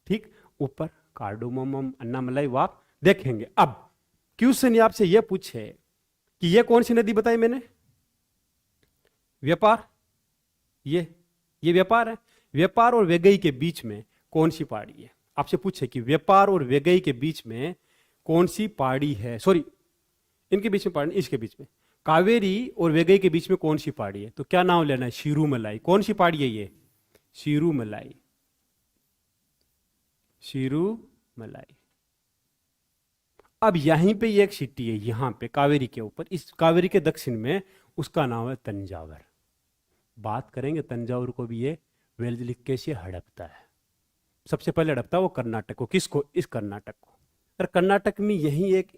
ठीक, ऊपर कार्डोमम, अन्नामलाई वाप देखेंगे। अब क्वेश्चन आपसे यह पूछे कि यह कौन सी नदी बताई मैंने? व्यापार। ये व्यापार है। व्यापार और वेगई के बीच में कौन सी पहाड़ी है? आपसे पूछे कि व्यापार और वेगई के बीच में कौन सी पहाड़ी है? सॉरी, इनके बीच में पहाड़ी, इसके बीच में कावेरी और वेगई के बीच में कौन सी पहाड़ी है? तो क्या नाम लेना है? शिरुमलाई। कौन सी पहाड़ी है ये? शिरुमलाई। शिरुमलाई। अब यहीं पे एक सिटी है, यहां पे कावेरी के ऊपर, इस कावेरी के दक्षिण में, उसका नाम है तंजावर। बात करेंगे तंजावर को भी, ये वेल्जली कैसे हड़पता है। सबसे पहले हड़पता है वो कर्नाटक को। किसको? इस कर्नाटक को। और कर्नाटक में यही एक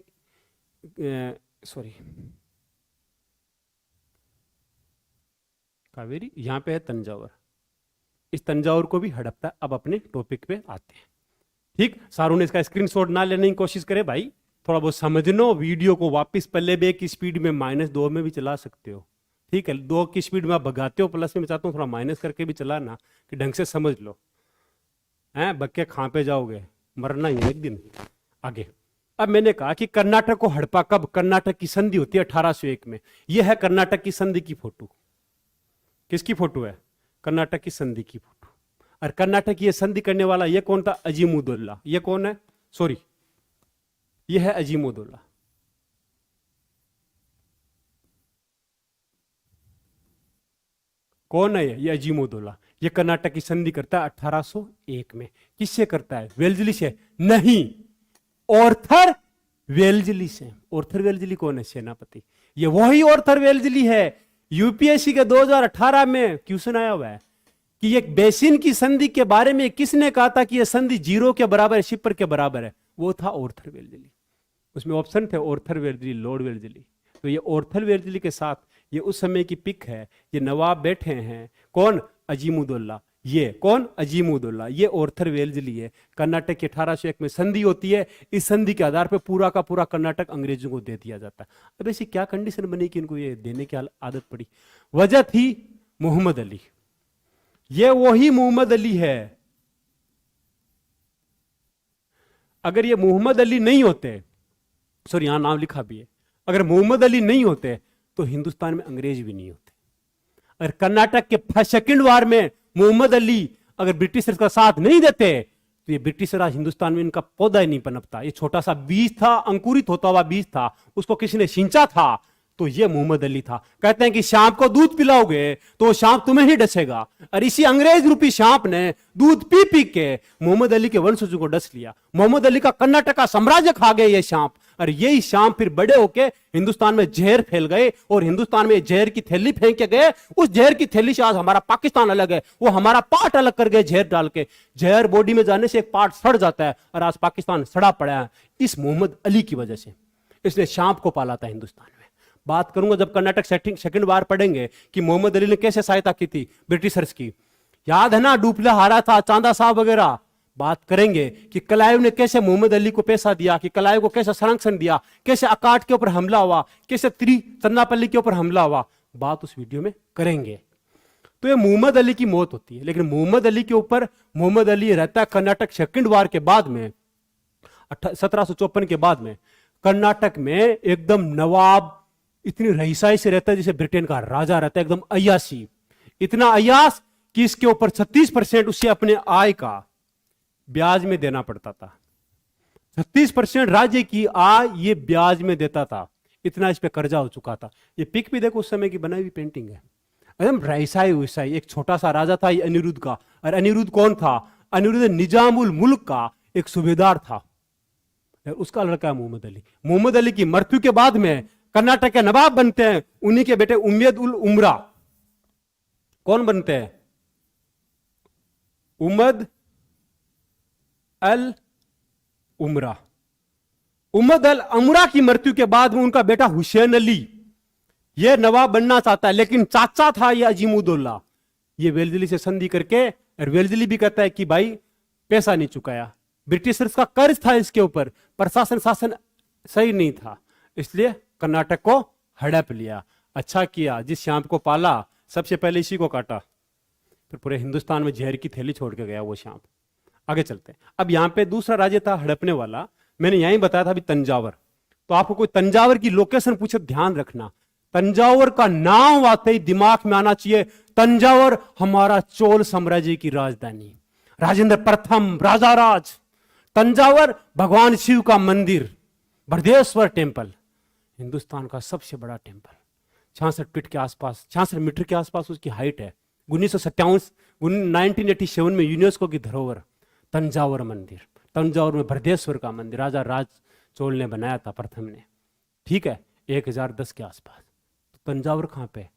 सॉरी, कावेरी यहां पे है तंजावर, इस तंजावर को भी हड़पता है। अब अपने टॉपिक पे आते हैं। ठीक, सारों ने इसका स्क्रीनशॉट ना लेने की कोशिश करे भाई, थोड़ा बहुत समझनो। वीडियो को वापस पहले भी की स्पीड में -2 में भी चला सकते हो। ठीक है, 2 की स्पीड में आप भगाते हो, प्लस में मैं चाहता हूँ थोड़ा माइनस करके भी चलाना, कि ढंग से समझ लो। हैं, बक्के खां पे जाओगे, मरना ही एक दिन। आगे, अब मैंने कहा कि कर्नाटक को हड़पा कब? कर्नाटक की संधि होती है 1801 में। यह है कर्नाटक की संधि की फोटो। किसकी फोटो है? कर्नाटक की संधि की फोटो। और कर्नाटक की यह संधि करने वाला यह कौन था? अजीमुद्दौला। यह कौन है? सॉरी, यह है अजीमुद्दौला। कौन है ये? अजीमुद्दौला। ये कर्नाटक की संधि करता है 1801 में। किससे करता है? वेल्जली से? नहीं, ऑर्थर वेल्जली से। ऑर्थर वेल्जली कौन है? सेनापति। ये वही ऑर्थर वेल्जली है। यूपीएससी के 2018 में क्वेश्चन आया हुआ है कि ये बेसिन की संधि के बारे में किसने कहा था कि यह संधि 0 के बराबर है, शिपर के बराबर है? वो था ऑर्थर वेल्जली। उसमें ऑप्शन थे ऑर्थर वेल्जली, लॉर्ड वेल्जली। तो ये ऑर्थर वेल्जली के साथ ये उस समय की पिक है। ये नवाब बैठे हैं, कौन? अजीमुद्दौला। ये कौन? अजीमुद्दौला। ये ऑर्थर वेल्जली है। कर्नाटक की 1801 में संधि होती है। इस संधि के आधार पर पूरा का पूरा कर्नाटक अंग्रेजों को दे दिया जाता है। अब ऐसी क्या कंडीशन बनी कि इनको ये देने की आदत पड़ी? वजह थी मोहम्मद अली। ये वही मोहम्मद अली है। अगर ये मोहम्मद अली नहीं होते, सॉरी यहां नाम लिखा भी है, अगर मोहम्मद अली नहीं होते तो हिंदुस्तान में अंग्रेज भी नहीं होते। अगर कर्नाटक के सेकंड वार में मोहम्मद अली अगर ब्रिटिशर्स का साथ नहीं देते तो ये ब्रिटिश राज हिंदुस्तान में इनका पौधा ही नहीं पनपता। ये छोटा सा बीज था, अंकुरित होता हुआ बीज था, उसको किसी ने सिंचा था तो ये मोहम्मद अली था। कहते हैं कि सांप को दूध पिलाओगे तो वो सांप तुम्हें ही डसेगा, और इसी अंग्रेज रूपी सांप ने दूध पी पी के मोहम्मद अली के वंशजों को डस लिया। मोहम्मद अली का कर्नाटक का साम्राज्य खा गए ये सांप, और यही सांप फिर बड़े होके हिंदुस्तान में जहर फैल गए, और हिंदुस्तान में जहर की थैली फेंक के गए। उस जहर की थैली से आज हमारा पाकिस्तान अलग है, वो हमारा पार्ट अलग कर गए जहर डाल के। जहर बॉडी में जाने से एक पार्ट सड़ जाता है, और आज पाकिस्तान सड़ा पड़ा है इस मोहम्मद अली की वजह से। इसने सांप को पाला था हिंदुस्तान में। बात करूंगा जब कर्नाटक सेकंड बार पढ़ेंगे कि मोहम्मद अली ने कैसे सहायता की थी ब्रिटिशर्स की। याद है ना, डुपला हारा था, चांदा साहब वगैरह। बात करेंगे कि क्लाइव ने कैसे मोहम्मद अली को पैसा दिया, कि क्लाइव को कैसे संरक्षण दिया, कैसे अकाट के ऊपर हमला हुआ, कैसे त्रिचन्नापल्ली के ऊपर हमला हुआ। बात उस वीडियो में करेंगे। तो ये मोहम्मद अली की मौत होती है, लेकिन मोहम्मद अली के ऊपर मोहम्मद अली रहता है कर्नाटक सेकंड वार के बाद में, 1754 के बाद में कर्नाटक में एकदम नवाब इतनी रईसाई से रहता है जैसे ब्रिटेन का राजा रहता है, एकदम अय्यासी। इतना अय्यास कि इसके ऊपर 36% उसे अपने आय का ब्याज में देना पड़ता था। 36% राज्य की आय ये ब्याज में देता था, इतना इस पे कर्जा हो चुका था। ये पिक भी देखो, उस समय की बनाई हुई पेंटिंग है, एकदम रईसाई वैसाई। एक छोटा सा राजा था ये अनिरुद्ध का, और अनिरुद्ध कौन था? अनिरुद्ध निजामुल मुल्क का एक सूबेदार था, उसका लड़का है मोहम्मद अली। मोहम्मद अली की मृत्यु के बाद में कर्नाटक के नवाब बनते हैं उन्हीं के बेटे उम्मेद उल उमरा। कौन बनते हैं? उम्मद अल उमरा। उम्मद अल उमरा की मृत्यु के बाद में उनका बेटा हुसैन अली ये नवाब बनना चाहता है, लेकिन चाचा था ये अजीमुद्दौला। ये वेल्जली से संधि करके, और वेल्जली भी कहता है कि भाई पैसा नहीं चुकाया, ब्रिटिशर्स का कर्ज था इसके ऊपर, प्रशासन शासन सही नहीं था, इसलिए कर्नाटक को हड़प लिया। अच्छा किया, जिस सांप को पाला सबसे पहले इसी को काटा, फिर पूरे हिंदुस्तान में जहर की थैली छोड़ के गया वो सांप। आगे चलते हैं। अब यहां पे दूसरा राज्य था हड़पने वाला, मैंने यहीं बताया था अभी तंजावर। तो आपको कोई तंजावर की लोकेशन पूछे ध्यान रखना, तंजावर का नाम आते ही दिमाग में आना चाहिए तंजावर हमारा चोल साम्राज्य की राजधानी, राजेंद्र प्रथम राजा राज। तंजावर भगवान शिव का मंदिर, बृहदेश्वर टेम्पल, हिंदुस्तान का सबसे बड़ा टेम्पल, 66 फीट के आसपास, 66 मीटर के आसपास उसकी हाइट है। 1987 में यूनेस्को की धरोहर तंजावर मंदिर। तंजावर में बृहदेश्वर का मंदिर राजा राज चोल ने बनाया था, प्रथम ने, ठीक है, 1010 के आसपास। तो तंजावर कहाँ पे?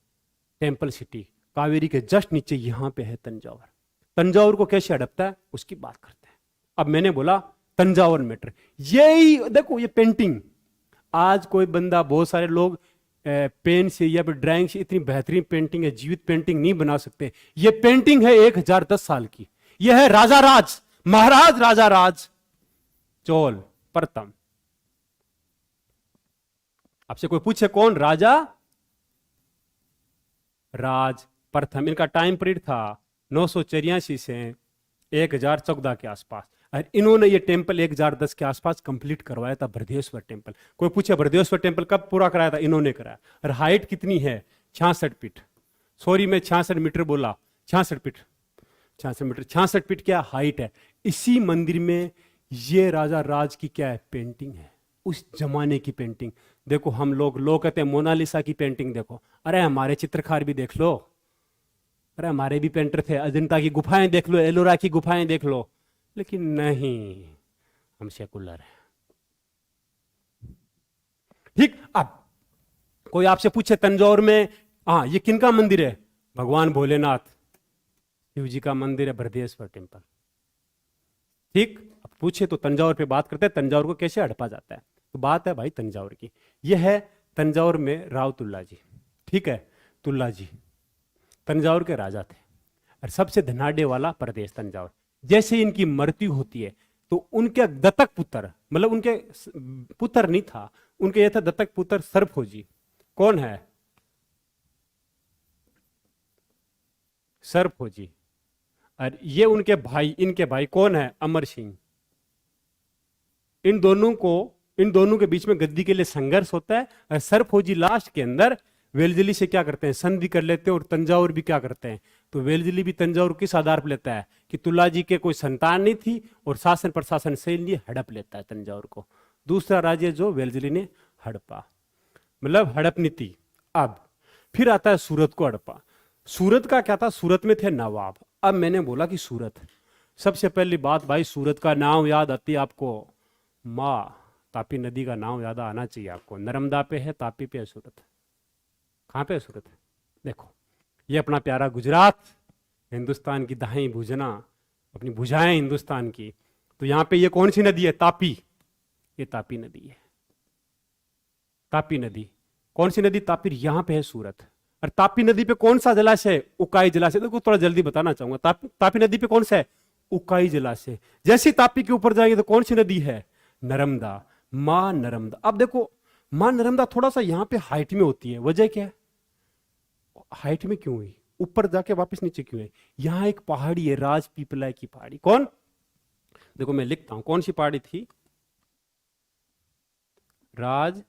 टेम्पल सिटी, कावेरी के जस्ट नीचे यहां पे है तंजावर। तंजावर को कैसे हड़पता है उसकी बात करते हैं। अब मैंने बोला तंजावर मैटर, यही देखो ये पेंटिंग। आज कोई बंदा, बहुत सारे लोग पेन से या फिर ड्राइंग से इतनी बेहतरीन पेंटिंग है, जीवित पेंटिंग नहीं बना सकते। ये पेंटिंग है 1010 साल की। यह है राजा राज, महाराज राजा राज चोल प्रथम। आपसे कोई पूछे कौन? राजा राज प्रथम। इनका टाइम पीरियड था 984 से 1014 के आसपास, और इन्होंने ये टेंपल 1010 के आसपास कंप्लीट करवाया था, बृहदेश्वर टेंपल। कोई पूछे बृहदेश्वर टेंपल कब पूरा कराया था? इन्होंने कराया। और हाइट कितनी है? 66 फीट। सॉरी मैं 66 मीटर बोला, 66 फीट, 66 मीटर, 66 फीट क्या हाइट है। इसी मंदिर में ये राजा राज की क्या है? पेंटिंग है, उस जमाने की पेंटिंग। देखो हम लोग कहते हैं मोनालिसा की पेंटिंग देखो, अरे हमारे चित्रकार भी देख लो, अरे हमारे भी पेंटर थे, अजंता की गुफाएं देख लो, एलोरा की गुफाएं देख लो, लेकिन नहीं, हम सेकुलर हैं। ठीक। अब कोई आपसे पूछे तंजौर में हाँ ये किनका मंदिर है? भगवान भोलेनाथ शिव जी का मंदिर है, बृहदेश्वर टेंपल। ठीक। अब पूछे तो तंजौर पे बात करते हैं, तंजौर को कैसे हड़पा जाता है। तो बात है भाई तंजौर की। यह है तंजौर में राव तुल्ला जी, ठीक है, तुल्ला जी तंजौर के राजा थे, और सबसे धनाढ़ वाला प्रदेश तंजौर। जैसे इनकी मृत्यु होती है तो उनके दत्तक पुत्र, मतलब उनके पुत्र नहीं था, उनके यह था दत्तक पुत्र सरफोजी। कौन है? सरफोजी। और ये उनके भाई, इनके भाई कौन है? अमर सिंह। इन दोनों के बीच में गद्दी के लिए संघर्ष होता है, और सरफोजी लास्ट के अंदर वेलजली से क्या करते हैं? संधि कर लेते हैं, और तंजावर भी क्या करते हैं? तो वेलजली भी तंजावर किस आधार पर लेता है? कि तुला जी के कोई संतान नहीं थी, और शासन प्रशासन से लिए हड़प लेता है तंजावर को। दूसरा राज्य जो वेलजली ने हड़पा। मतलब हड़प नीति। अब फिर आता है सूरत को हड़पा। सूरत का क्या था, सूरत में थे नवाब। अब मैंने बोला कि सूरत, सबसे पहली बात भाई, सूरत का नाम याद आती है आपको, माँ तापी नदी का नाम याद आना चाहिए आपको। नर्मदा पे है, तापी पे है सूरत। कहाँ पे है सूरत? देखो ये अपना प्यारा गुजरात, हिंदुस्तान की दाएं भुजना, अपनी भुजाएं हिंदुस्तान की। तो यहाँ पे ये कौन सी नदी है? तापी। ये तापी नदी है, तापी नदी। कौन सी नदी? तापी। यहाँ पे है सूरत। और तापी नदी पे कौन सा जलाशय? उकाई जलाशय। देखो थोड़ा जल्दी बताना चाहूंगा, तापी नदी पे कौन सा है? उकाई जलाशय। जैसे तापी के ऊपर जाएंगे तो कौन सी नदी है? नर्मदा, मां नर्मदा। अब देखो मां नर्मदा थोड़ा सा यहाँ पे हाइट में होती है, वजह क्या है? हाइट में क्यों हुई? ऊपर जाके वापस नीचे क्यों है? यहां एक पहाड़ी है, राजपीपला की पहाड़ी। कौन? देखो मैं लिखता हूं, कौन सी पहाड़ी थी? राज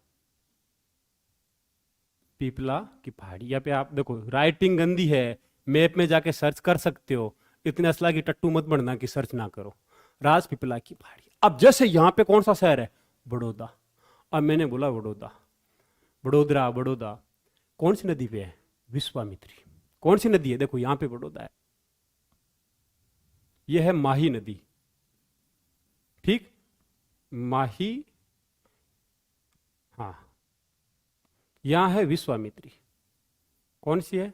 पीपला की पहाड़ी। यहाँ पे आप देखो राइटिंग गंदी है, मैप में जाके सर्च कर सकते हो। इतने असला की टट्टू मत बनना कि सर्च ना करो। राजपीपला की पहाड़ी। अब जैसे यहाँ पे कौन सा शहर है? बड़ौदा। अब मैंने बोला बड़ौदा, बड़ोदरा, बड़ौदा। कौन सी नदी पे है? विश्वामित्री। कौन सी नदी है? देखो यहां पे बड़ौदा है, यह है माही नदी। ठीक, माही, हाँ। यहां है विश्वामित्री। कौन सी है?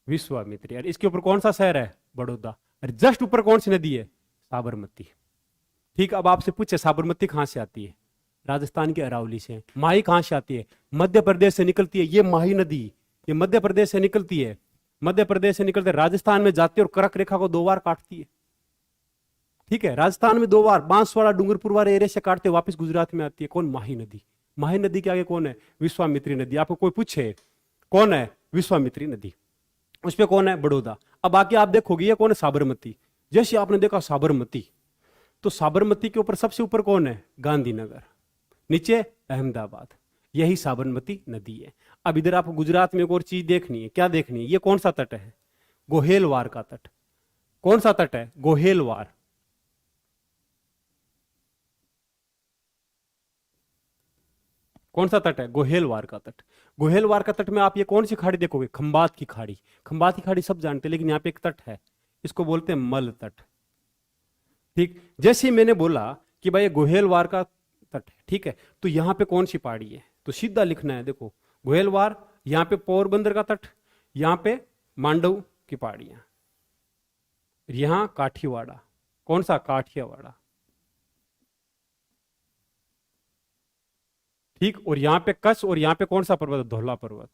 विश्वामित्री। और इसके ऊपर कौन सा शहर है? बड़ौदा। और जस्ट ऊपर कौन सी नदी है? साबरमती। ठीक, अब आपसे पूछे साबरमती कहां से आती है? राजस्थान के अरावली से। माही कहां से आती है? मध्य प्रदेश से निकलती है। ये माही नदी, ये मध्य प्रदेश से निकलती है। मध्य प्रदेश से निकलते राजस्थान में जाती है और कर्क रेखा को 2 बार काटती है। ठीक है, राजस्थान में 2 बार, बांसवाड़ा डूंगरपुर वाले एरिया से काटते वापस गुजरात में आती है। कौन? माही नदी। माही नदी के आगे कौन है? विश्वामित्री नदी। आपको कोई पूछे कौन है? विश्वामित्री नदी। उस पे कौन है? बड़ौदा। अब आके आप देखोगे ये कौन है? साबरमती। जैसे आपने देखा साबरमती, तो साबरमती के ऊपर सबसे ऊपर कौन है? गांधीनगर। नीचे अहमदाबाद। यही साबरमती नदी है। अब इधर आपको गुजरात में एक और चीज देखनी है। क्या देखनी है? ये कौन सा तट है? गोहेलवार का तट। कौन सा तट है? गोहेलवार। कौन सा तट है? गोहेलवार का तट। गोहेलवार का तट में आप ये कौन सी खाड़ी देखोगे? खंबात की खाड़ी। खंबात की खाड़ी सब जानते हैं, लेकिन यहाँ पे एक तट है, इसको बोलते हैं मल तट। ठीक, जैसे ही मैंने बोला कि भाई ये गोहेलवार का तट है, ठीक है, तो यहाँ पे कौन सी पहाड़ी है? तो सीधा लिखना है, देखो गोहेलवार, यहाँ पे पोरबंदर का तट, यहाँ पे मांडव की पहाड़ियां, यहां काठीवाड़ा। कौन सा? काठियावाड़ा। ठीक, और यहां पे कच्छ, और यहां पे कौन सा पर्वत? धौला पर्वत।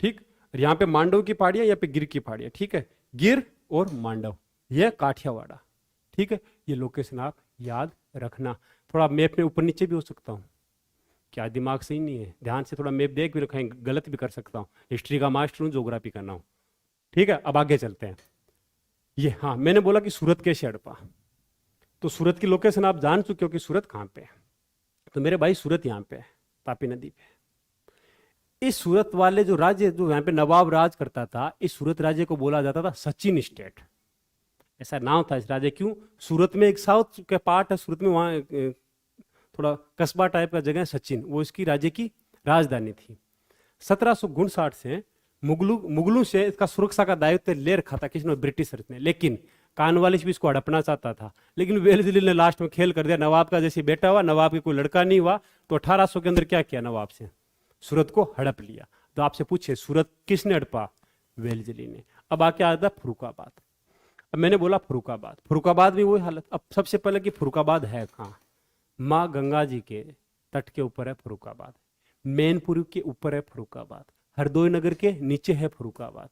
ठीक, और यहां पे मांडव की पहाड़ियां, यहाँ पे गिर की पहाड़ियां। ठीक है, गिर और मांडव, यह काठियावाड़ा। ठीक है, ये लोकेशन आप याद रखना। थोड़ा मैप में ऊपर नीचे भी हो सकता हूँ, क्या दिमाग सही नहीं है? ध्यान से थोड़ा मैप देख भी रखें, गलत भी कर सकता हूँ। हिस्ट्री का मास्टर हूँ, ज्योग्राफी का ना हूँ। ठीक है, अब आगे चलते हैं। ये हाँ, मैंने बोला कि सूरत कैसे हड़पा, तो सूरत की लोकेशन आप जान चुके हो कि सूरत कहाँ पे है। तो मेरे भाई सूरत यहाँ पे है, तापी नदी पे। इस सूरत वाले जो राज्य, जो यहाँ पे नवाब राज करता था, इस सूरत राज्य को बोला जाता था सचिन स्टेट। ऐसा नाम था इस राज्य। क्यों? सूरत में एक साउथ का पार्ट है, सूरत में वहाँ थोड़ा कस्बा टाइप का जगह है, सचिन, वो इसकी राज्य की राजधानी थी। 1759 से मुगलों से इसका सुरक्षा का दायित्व ले रखा था किसने? ब्रिटिशर्स ने। लेकिन कानवालिश भी इसको हड़पना चाहता था, लेकिन वेल्सली ने लास्ट में खेल कर दिया। नवाब का जैसे बेटा हुआ, नवाब के कोई लड़का नहीं हुआ, तो 1800 के अंदर क्या किया? नवाब से सूरत को हड़प लिया। तो आपसे पूछे सूरत किसने हड़पा? वेल्सली ने। अब आके आता फर्रुखाबाद। अब मैंने बोला फर्रुखाबाद, फर्रुखाबाद में वही हालत। अब सबसे पहले कि फर्रुखाबाद है कहाँ? माँ गंगा जी के तट के ऊपर है फर्रुखाबाद। मैनपुरी के ऊपर है फर्रुखाबाद। हरदोई नगर के नीचे है फर्रुखाबाद।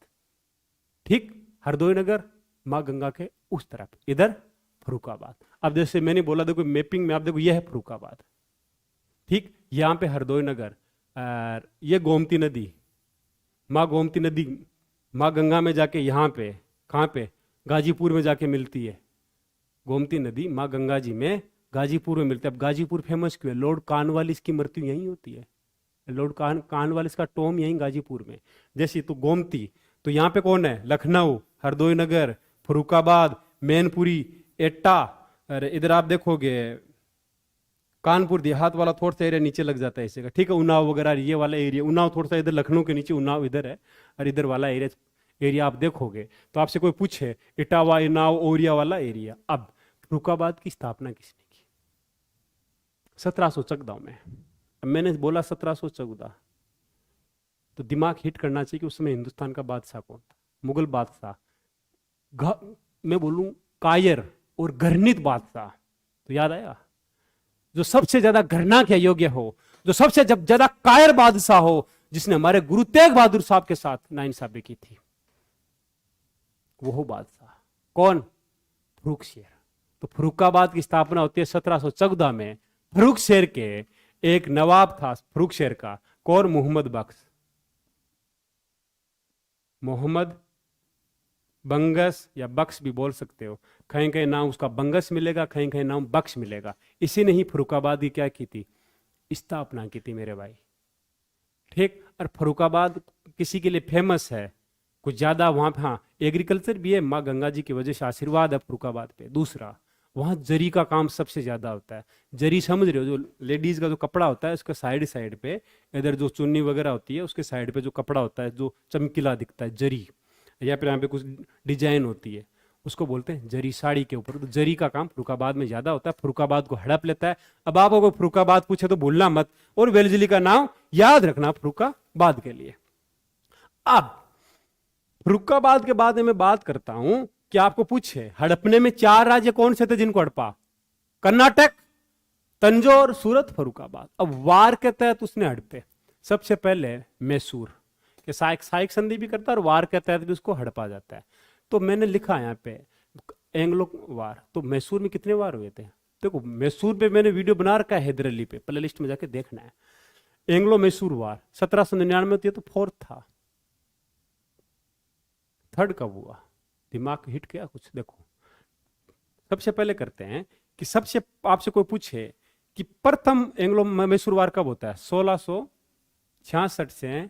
ठीक, हरदोई नगर माँ गंगा के उस तरफ, इधर फर्रुखाबाद। अब जैसे मैंने बोला, देखो मैपिंग में आप देखो, यह है फर्रुखाबाद। ठीक, यहाँ पे हरदोई नगर, और ये गोमती नदी, माँ गोमती नदी माँ गंगा में जाके यहाँ पे, कहाँ पे? गाजीपुर में जाके मिलती है। गोमती नदी माँ गंगा जी में गाजीपुर में मिलती है। अब गाजीपुर फेमस क्यों है? लॉर्ड कॉर्नवालिस की मृत्यु यहीं होती है। लॉर्ड कॉर्नवालिस का टॉम यहीं गाजीपुर में। जैसे तो गोमती, तो यहाँ पे कौन है? लखनऊ, हरदोई नगर, फर्रुखाबाद, मैनपुरी, एटा, अरे इधर आप देखोगे कानपुर देहात वाला थोड़ा सा एरिया नीचे लग जाता है इसी का, ठीक है, उन्नाव वगैरह ये वाला एरिया, उन्नाव थोड़ा सा इधर लखनऊ के नीचे उन्नाव इधर है, और इधर वाला एरिया आप देखोगे तो आपसे कोई पूछे इटावा इनाव ओरिया वाला एरिया। अब फर्रुखाबाद की स्थापना किसने की? 1714 में। अब मैंने बोला 1714, तो दिमाग हिट करना चाहिए कि उस समय हिंदुस्तान का बादशाह कौन था? मुगल बादशाह, मैं बोलूं कायर और घृणित बादशाह, तो याद आया? जो सबसे ज्यादा घृणा के योग्य हो, जो सबसे ज्यादा कायर बादशाह हो, जिसने हमारे गुरु तेग बहादुर साहब के साथ नाइंसाफी की थी, वो हो बादशाह कौन? फर्रुखशेर। तो फर्रुखाबाद की स्थापना होती है 1714 में। फर्रुखशेर के एक नवाब था फर्रुखशेर का, कौन? मोहम्मद बख्श, मोहम्मद बंगस या बख्श भी बोल सकते हो, कहीं कहीं नाम उसका बंगस मिलेगा, कहीं कहीं नाम बख्श मिलेगा। इसी ने ही फर्रुखाबाद की क्या की थी? स्थापना की थी मेरे भाई, ठीक। और फर्रुखाबाद किसी के लिए फेमस है कुछ ज्यादा वहां पे? हाँ, एग्रीकल्चर भी है, माँ गंगा जी की वजह से आशीर्वाद है फर्रुखाबाद पे। दूसरा, वहां जरी का काम सबसे ज्यादा होता है। जरी समझ रहे हो, जो लेडीज का जो कपड़ा होता है उसका साइड साइड पे, इधर जो चुन्नी वगैरह होती है उसके साइड पे जो कपड़ा होता है जो चमकीला दिखता है, जरी, या फिर यहाँ पे कुछ डिजाइन होती है, उसको बोलते हैं जरी। साड़ी के ऊपर तो जरी का काम फर्रुखाबाद में ज्यादा होता है, फर्रुखाबाद को हड़प लेता है। अब आप अगर फर्रुखाबाद पूछे तो भूलना मत, और वेलजली का नाम याद रखना फर्रुखाबाद के लिए। अब फर्रुखाबाद के बाद में बात करता हूं कि आपको पूछे हड़पने में 4 राज्य कौन से थे जिनको हड़पा? कर्नाटक, तंजौर, सूरत, फर्रुखाबाद। अब वार के तहत उसने हड़पे। सबसे पहले मैसूर के साइक संधि भी करता है और वार के तहत भी उसको हड़पा जाता है। तो मैंने लिखा यहाँ पे एंग्लो वार। तो मैसूर में कितने वार हुए थे? देखो मैसूर पे मैंने वीडियो बना रखा है हैदर अली पे, प्ले लिस्ट में जाके देखना है। एंग्लो मैसूर वार 1799 होती है, तो 4th था। 3rd कब हुआ? दिमाग हिट किया कुछ? देखो सबसे पहले करते हैं कि सबसे आपसे कोई पूछे कि प्रथम एंग्लो मैसूर वार कब होता है? 1666 से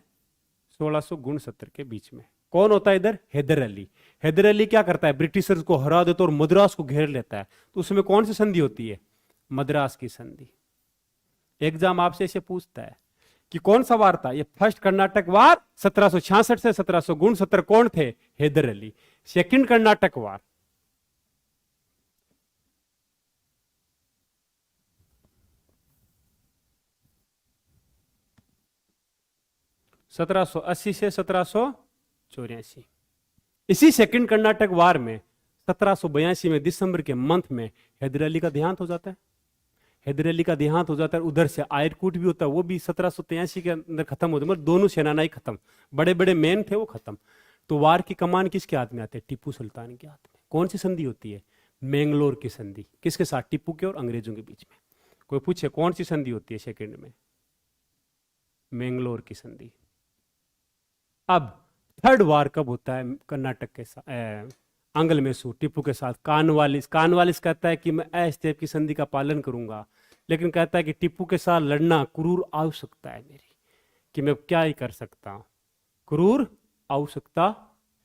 1669 के बीच में। कौन होता है इधर? हैदर अली। हैदर अली क्या करता है? ब्रिटिशर्स को हरा देता और मद्रास को घेर लेता है। तो उसमें कौन सी संधि होती है? मद्रास की संधि। एग्जाम आपसे ऐसे पूछता है कि कौन सा वार था? ये फर्स्ट कर्नाटक वार 1766 से 1769 कौन थे? हैदर अली। सेकंड कर्नाटक वार 1780 से 1784। इसी सेकंड कर्नाटक वार में 1782 में दिसंबर के मंथ में हैदर अली का देहांत हो जाता है। हैदर अली का देहांत हो जाता है। उधर से आयरकूट भी होता है, वो भी 1783 के अंदर खत्म होता है। मतलब दोनों सेनाएं खत्म, बड़े बड़े मैन थे वो खत्म। तो वार की कमान किसके हाथ में आते हैं? टीपू सुल्तान के हाथ में। कौन सी संधि होती है? मैंगलोर की संधि। किसके साथ? टीपू के और अंग्रेजों के बीच में। कोई पूछे कौन सी संधि होती है सेकंड में? मैंगलोर की संधि। अब 3rd वार कब होता है कर्नाटक के साथ? आंग्ल मैसूर टीपू के साथ। कानवालिस कहता है कि मैं अस्टेप की संधि का पालन करूंगा, लेकिन कहता है कि टीपू के साथ लड़ना क्रूर आवश्यकता है मेरी, कि मैं क्या ही कर सकता हूं, क्रूर आवश्यकता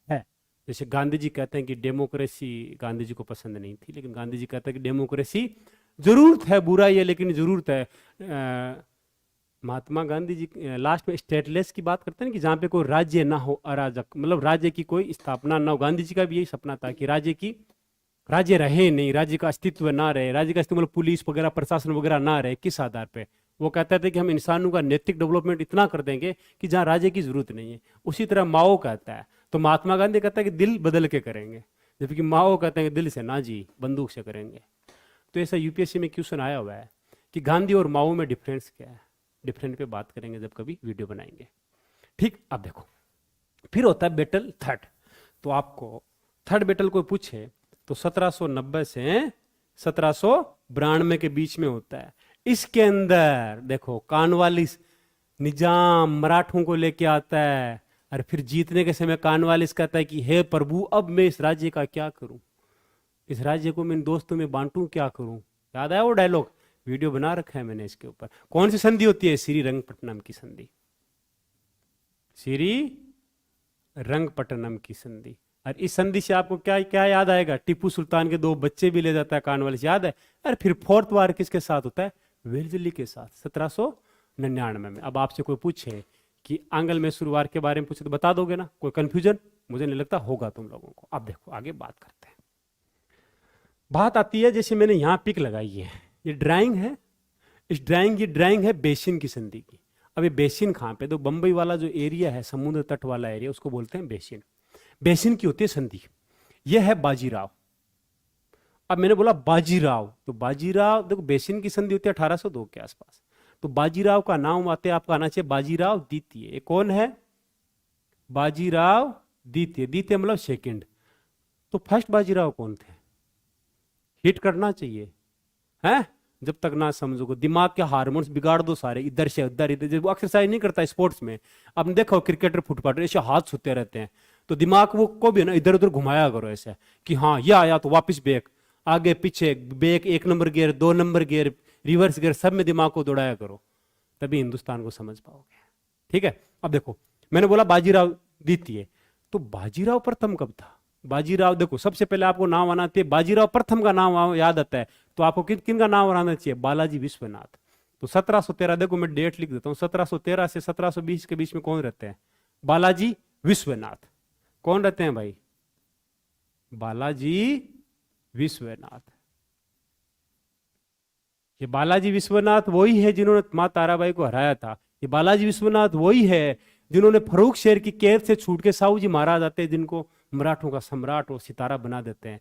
है। जैसे गांधी जी कहते हैं कि डेमोक्रेसी गांधी जी को पसंद नहीं थी, लेकिन गांधी जी कहते हैं कि डेमोक्रेसी जरूरत है, बुराई है लेकिन जरूरत है। महात्मा गांधी जी लास्ट में स्टेटलेस की बात करते हैं कि जहां पे कोई राज्य ना हो, अराजक, मतलब राज्य की कोई स्थापना ना हो। गांधी जी का भी यही सपना था कि राज्य रहे नहीं, राज्य का अस्तित्व ना रहे, राज्य का अस्तित्व मतलब पुलिस वगैरह प्रशासन वगैरह ना रहे। किस आधार पे? वो कहते थे कि हम इंसानों का नैतिक डेवलपमेंट इतना कर देंगे कि जहां राज्य की जरूरत नहीं है। उसी तरह माओ कहता है, तो महात्मा गांधी कहता है कि दिल बदल के करेंगे, जबकि माओ कहते हैं कि दिल से ना जी, बंदूक से करेंगे। तो ऐसा यूपीएससी में क्वेश्चन आया हुआ है कि गांधी और माओ में डिफरेंस क्या है। डिफरेंट पे बात करेंगे जब कभी वीडियो बनाएंगे, ठीक। अब देखो फिर होता है बैटल 3rd। तो आपको 3rd बैटल कोई पूछे तो 1790 से 1792 के बीच में होता है। इसके अंदर देखो कानवालिस निजाम मराठों को लेके आता है, और फिर जीतने के समय कानवालिस कहता है कि हे प्रभु, अब मैं इस राज्य का क्या करूं, इस राज्य को मैं दोस्तों में बांटूं, क्या करूं। याद आया वो डायलॉग? वीडियो बना रखा है मैंने इसके ऊपर। कौन सी संधि होती है? श्रीरंगपट्टनम की संधि। श्री रंगपट्टनम की संधि। और इस संधि से आपको क्या क्या याद आएगा? टीपू सुल्तान के 2 बच्चे भी ले जाता है कानवाली से, याद है? अरे फिर 4th वार किसके साथ होता है? वेल्जली के साथ 1799 में। अब आपसे कोई पूछे कि आंग्ल मैसूर वार के बारे में पूछे तो बता दोगे ना? कोई कंफ्यूजन? मुझे नहीं लगता होगा तुम लोगों को। अब देखो आगे बात करते हैं। बात आती है, जैसे मैंने यहां पिक लगाई है, ये ड्राइंग है, ये ड्राइंग है बेसिन की संधि की। अब ये बेसिन कहां पे? तो बंबई वाला जो एरिया है, समुद्र तट वाला एरिया, उसको बोलते हैं बेसिन। बेसिन की होती है संधि। यह है बाजीराव। अब मैंने बोला बाजीराव, तो बाजीराव देखो बेसिन की संधि होती है 1802 के आसपास। तो बाजीराव का नाम आते आपका आना चाहिए बाजीराव द्वितीय। ये कौन है? बाजीराव द्वितीय। द्वितीय मतलब सेकंड। तो फर्स्ट बाजीराव कौन थे? हिट करना चाहिए है। जब तक ना समझोगे, दिमाग के हार्मोन्स बिगाड़ दो सारे, इधर से उधर, इधर जब वो एक्सरसाइज नहीं करता स्पोर्ट्स में, आपने देखो क्रिकेटर फुटबॉलर ऐसे हाथ सुते रहते हैं, तो दिमाग वो को भी ना इधर उधर घुमाया करो ऐसे कि हाँ ये आया तो वापस बैक, आगे पीछे back, 1 number gear, 2 number gear, reverse gear, सब में दिमाग को दौड़ाया करो, तभी हिंदुस्तान को समझ पाओगे। ठीक है। अब देखो मैंने बोला बाजीराव द्वितीय, तो बाजीराव प्रथम कब था? बाजीराव देखो सबसे पहले आपको नाम आना चाहिए, बाजीराव प्रथम का नाम याद आता है तो आपको किन का नाम आना चाहिए? बालाजी विश्वनाथ। तो 1713, देखो मैं डेट लिख देता हूं, 1713 से 1720 के बीच में कौन रहते हैं? बालाजी विश्वनाथ। कौन रहते हैं भाई? बालाजी विश्वनाथ। ये बालाजी विश्वनाथ वही है जिन्होंने मां ताराबाई को हराया था। ये बालाजी विश्वनाथ वही है जिन्होंने फर्रुख शेर की कैद से छूट के साहू जी महाराज आते हैं, जिनको मराठों का सम्राट और सितारा बना देते हैं।